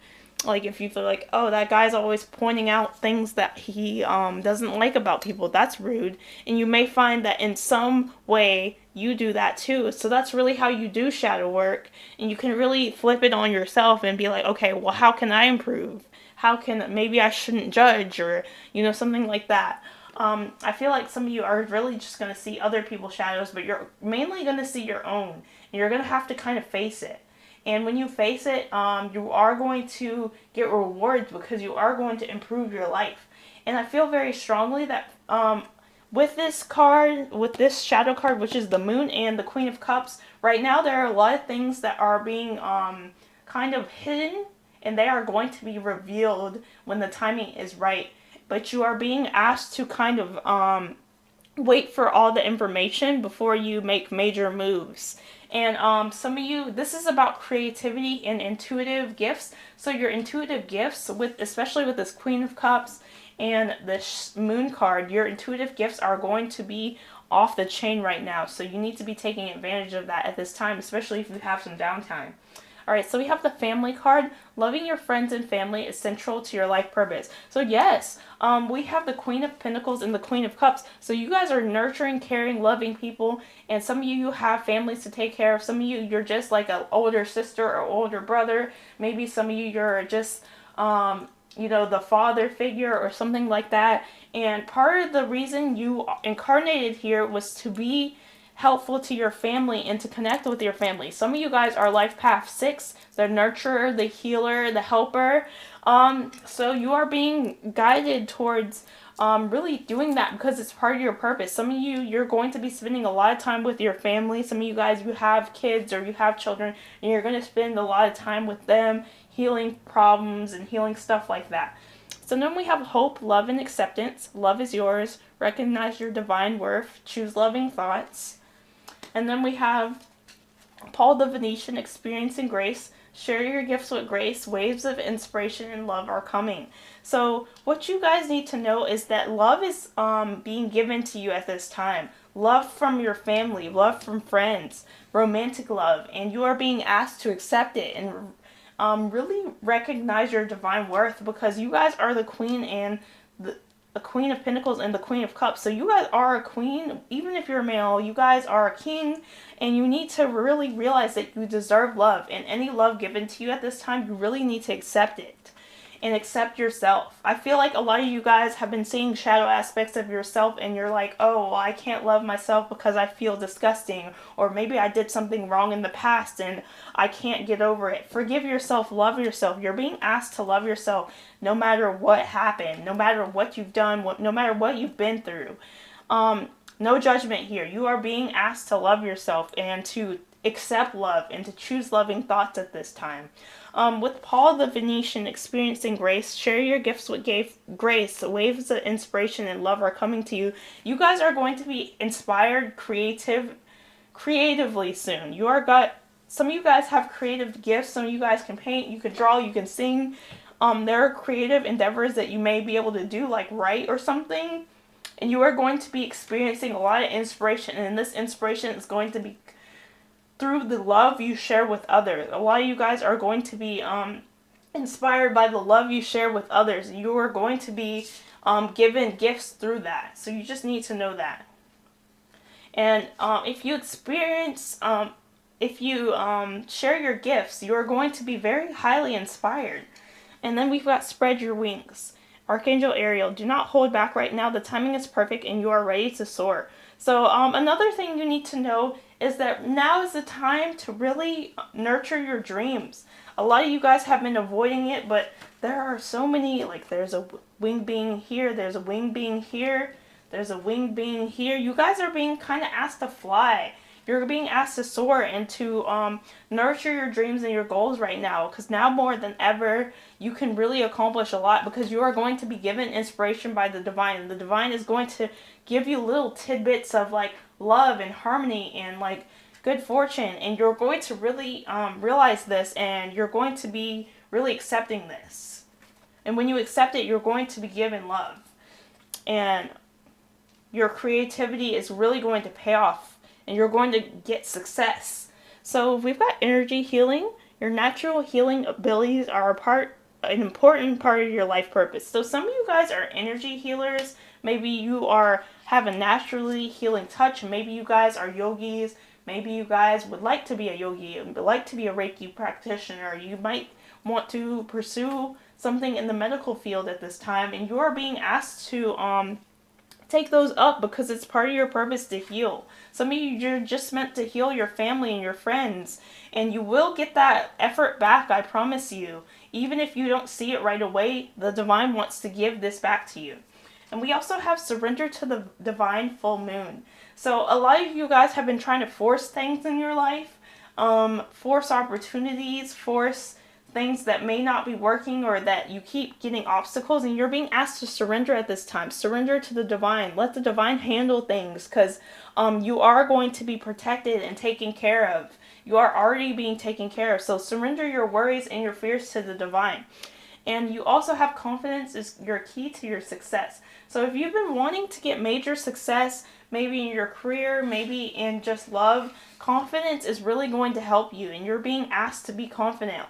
Like if you feel like, oh, that guy's always pointing out things that he doesn't like about people, that's rude. And you may find that in some way you do that too. So that's really how you do shadow work. And you can really flip it on yourself and be like, okay, well, how can I improve? How can, maybe I shouldn't judge, or, you know, something like that. I feel like some of you are really just going to see other people's shadows, but you're mainly going to see your own. And you're going to have to kind of face it. And when you face it, you are going to get rewards, because you are going to improve your life. And I feel very strongly that with this card, with this shadow card, which is the Moon and the Queen of Cups, right now there are a lot of things that are being kind of hidden, and they are going to be revealed when the timing is right. But you are being asked to kind of wait for all the information before you make major moves. And some of you, this is about creativity and intuitive gifts. So your intuitive gifts, especially with this Queen of Cups and this Moon card, your intuitive gifts are going to be off the chain right now. So you need to be taking advantage of that at this time, especially if you have some downtime. Alright, so we have the Family card. Loving your friends and family is central to your life purpose. So yes, we have the Queen of Pentacles and the Queen of Cups. So you guys are nurturing, caring, loving people. And some of you have families to take care of. Some of you, you're just like an older sister or older brother. Maybe some of you, you're just, you know, the father figure or something like that. And part of the reason you incarnated here was to be helpful to your family and to connect with your family. Some of you guys are life path 6, the nurturer, the healer, the helper. So you are being guided towards really doing that, because it's part of your purpose. Some of you, you're going to be spending a lot of time with your family. Some of you guys, you have kids or you have children, and you're going to spend a lot of time with them, healing problems and healing stuff like that. So then we have hope, love, and acceptance. Love is yours. Recognize your divine worth. Choose loving thoughts. And then we have Paul the Venetian, experiencing grace. Share your gifts with grace. Waves of inspiration and love are coming. So what you guys need to know is that love is being given to you at this time. Love from your family, love from friends, romantic love. And you are being asked to accept it and really recognize your divine worth, because you guys are the Queen and the Queen of Pentacles and the Queen of Cups. So you guys are a queen. Even if you're male, you guys are a king, and you need to really realize that you deserve love, and any love given to you at this time, you really need to accept it. and accept yourself. I feel like a lot of you guys have been seeing shadow aspects of yourself and you're like, oh, well, I can't love myself because I feel disgusting, or maybe I did something wrong in the past and I can't get over it. Forgive yourself, love yourself. You're being asked to love yourself no matter what happened, no matter what you've done, no matter what you've been through. No judgment here. You are being asked to love yourself and to accept love and to choose loving thoughts at this time. With Paul the Venetian experiencing grace, share your gifts with grace. Waves of inspiration and love are coming to you. You guys are going to be inspired creatively soon. Some of you guys have creative gifts. Some of you guys can paint, you can draw, you can sing. There are creative endeavors that you may be able to do, like write or something. And you are going to be experiencing a lot of inspiration. And this inspiration is going to be through the love you share with others. A lot of you guys are going to be inspired by the love you share with others. You are going to be given gifts through that. So you just need to know that. And if you share your gifts, you are going to be very highly inspired. And then we've got spread your wings. Archangel Ariel, do not hold back right now. The timing is perfect and you are ready to soar. So another thing you need to know is that now is the time to really nurture your dreams. A lot of you guys have been avoiding it, but there are so many, like there's a wing being here, there's a wing being here, there's a wing being here. You guys are being kind of asked to fly. You're being asked to soar and to nurture your dreams and your goals right now. Because now more than ever, you can really accomplish a lot because you are going to be given inspiration by the divine. And the divine is going to give you little tidbits of like love and harmony and like good fortune. And you're going to really realize this, and you're going to be really accepting this. And when you accept it, you're going to be given love. And your creativity is really going to pay off. And you're going to get success. So we've got energy healing. Your natural healing abilities are an important part of your life purpose. So some of you guys are energy healers. Maybe you have a naturally healing touch. Maybe you guys are yogis. Maybe you guys would like to be a yogi, would like to be a Reiki practitioner. You might want to pursue something in the medical field at this time. And you are being asked to take those up because it's part of your purpose to heal. Some of you are just meant to heal your family and your friends, and you will get that effort back, I promise you. Even if you don't see it right away, the divine wants to give this back to you. And we also have surrender to the divine full moon. So a lot of you guys have been trying to force things in your life, force opportunities, force things that may not be working, or that you keep getting obstacles, and you're being asked to surrender at this time. Surrender to the divine. Let the divine handle things, because you are going to be protected and taken care of. You are already being taken care of. So surrender your worries and your fears to the divine. And you also have confidence is your key to your success. So if you've been wanting to get major success, maybe in your career, maybe in just love, confidence is really going to help you, and you're being asked to be confident.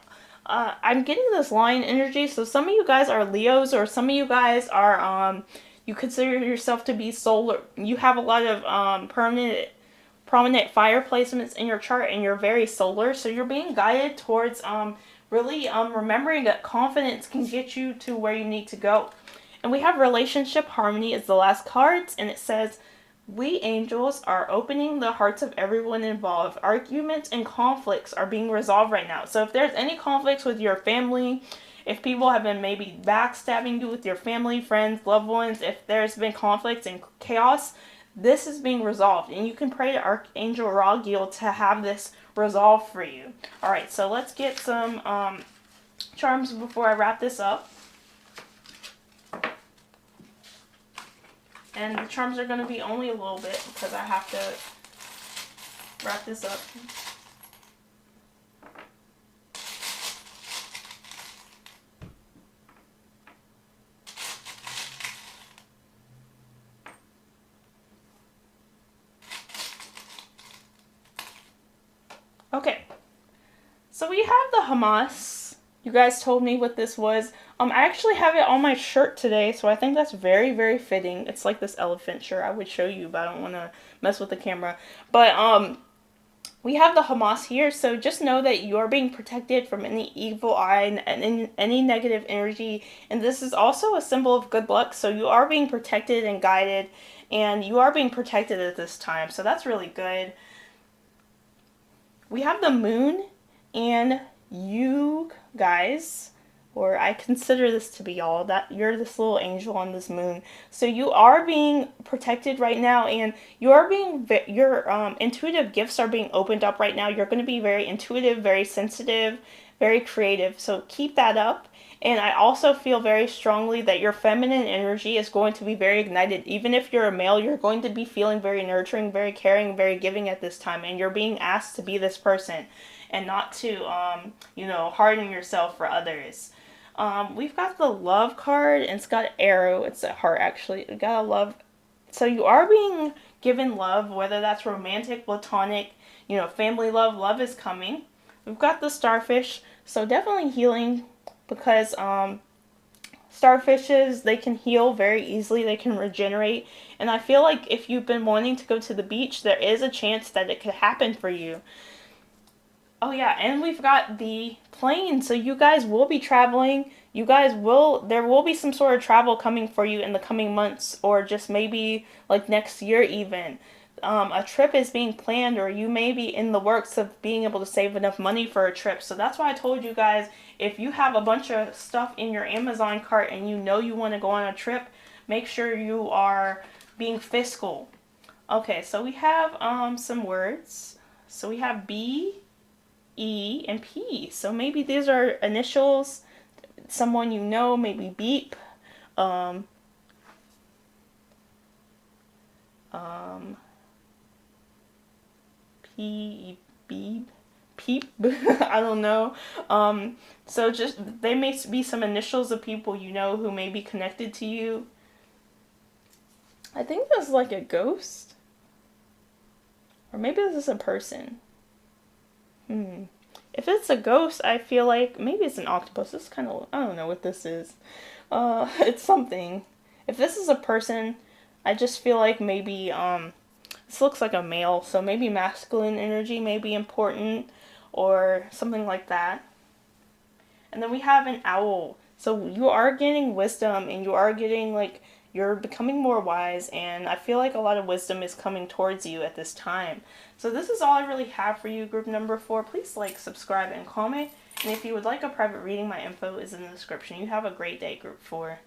I'm getting this lion energy, so some of you guys are Leos, or some of you guys are, you consider yourself to be solar. You have a lot of prominent fire placements in your chart, and you're very solar, so you're being guided towards really remembering that confidence can get you to where you need to go. And we have relationship harmony as the last cards, and it says, we angels are opening the hearts of everyone involved. Arguments and conflicts are being resolved right now. So if there's any conflicts with your family, if people have been maybe backstabbing you with your family, friends, loved ones, if there's been conflicts and chaos, this is being resolved. And you can pray to Archangel Raguel to have this resolved for you. Alright, so let's get some charms before I wrap this up. And the charms are going to be only a little bit because I have to wrap this up. Okay, so we have the Hamas. You guys told me what this was. I actually have it on my shirt today, so I think that's very, very fitting. It's like this elephant shirt I would show you, but I don't want to mess with the camera. But We have the Hamas here, so just know that you're being protected from any evil eye and any negative energy. And this is also a symbol of good luck, so you are being protected and guided, and you are being protected at this time, so that's really good. We have the moon, and you guys, or I consider this to be y'all, that you're this little angel on this moon. So you are being protected right now, and your intuitive gifts are being opened up right now. You're going to be very intuitive, very sensitive, very creative. So keep that up. And I also feel very strongly that your feminine energy is going to be very ignited. Even if you're a male, you're going to be feeling very nurturing, very caring, very giving at this time. And you're being asked to be this person and not to, harden yourself for others. We've got the love card, and it's got an arrow. It's a heart, actually. It got a love. So you are being given love, whether that's romantic, platonic, family love. Love is coming. We've got the starfish. So definitely healing, because starfishes, they can heal very easily. They can regenerate. And I feel like if you've been wanting to go to the beach, there is a chance that it could happen for you. Oh yeah, and we've got the plane, so you guys will be traveling. There will be some sort of travel coming for you in the coming months, or just maybe like next year even. A trip is being planned, or you may be in the works of being able to save enough money for a trip. So that's why I told you guys, if you have a bunch of stuff in your Amazon cart and you want to go on a trip, make sure you are being fiscal. Okay, so we have some words. So we have B, E, and P. So maybe these are initials, someone you know, maybe beep, P, beep, peep, I don't know. So just, they may be some initials of people you know who may be connected to you. I think this is like a ghost. Or maybe this is a person. If it's a ghost, I feel like maybe it's an octopus. This kind of, I don't know what this is. It's something. If this is a person, I just feel like maybe this looks like a male, so maybe masculine energy may be important or something like that. And then we have an owl. So you are getting wisdom, and you are getting you're becoming more wise, and I feel like a lot of wisdom is coming towards you at this time. So this is all I really have for you, group number 4. Please like, subscribe, and comment. And if you would like a private reading, my info is in the description. You have a great day, group 4.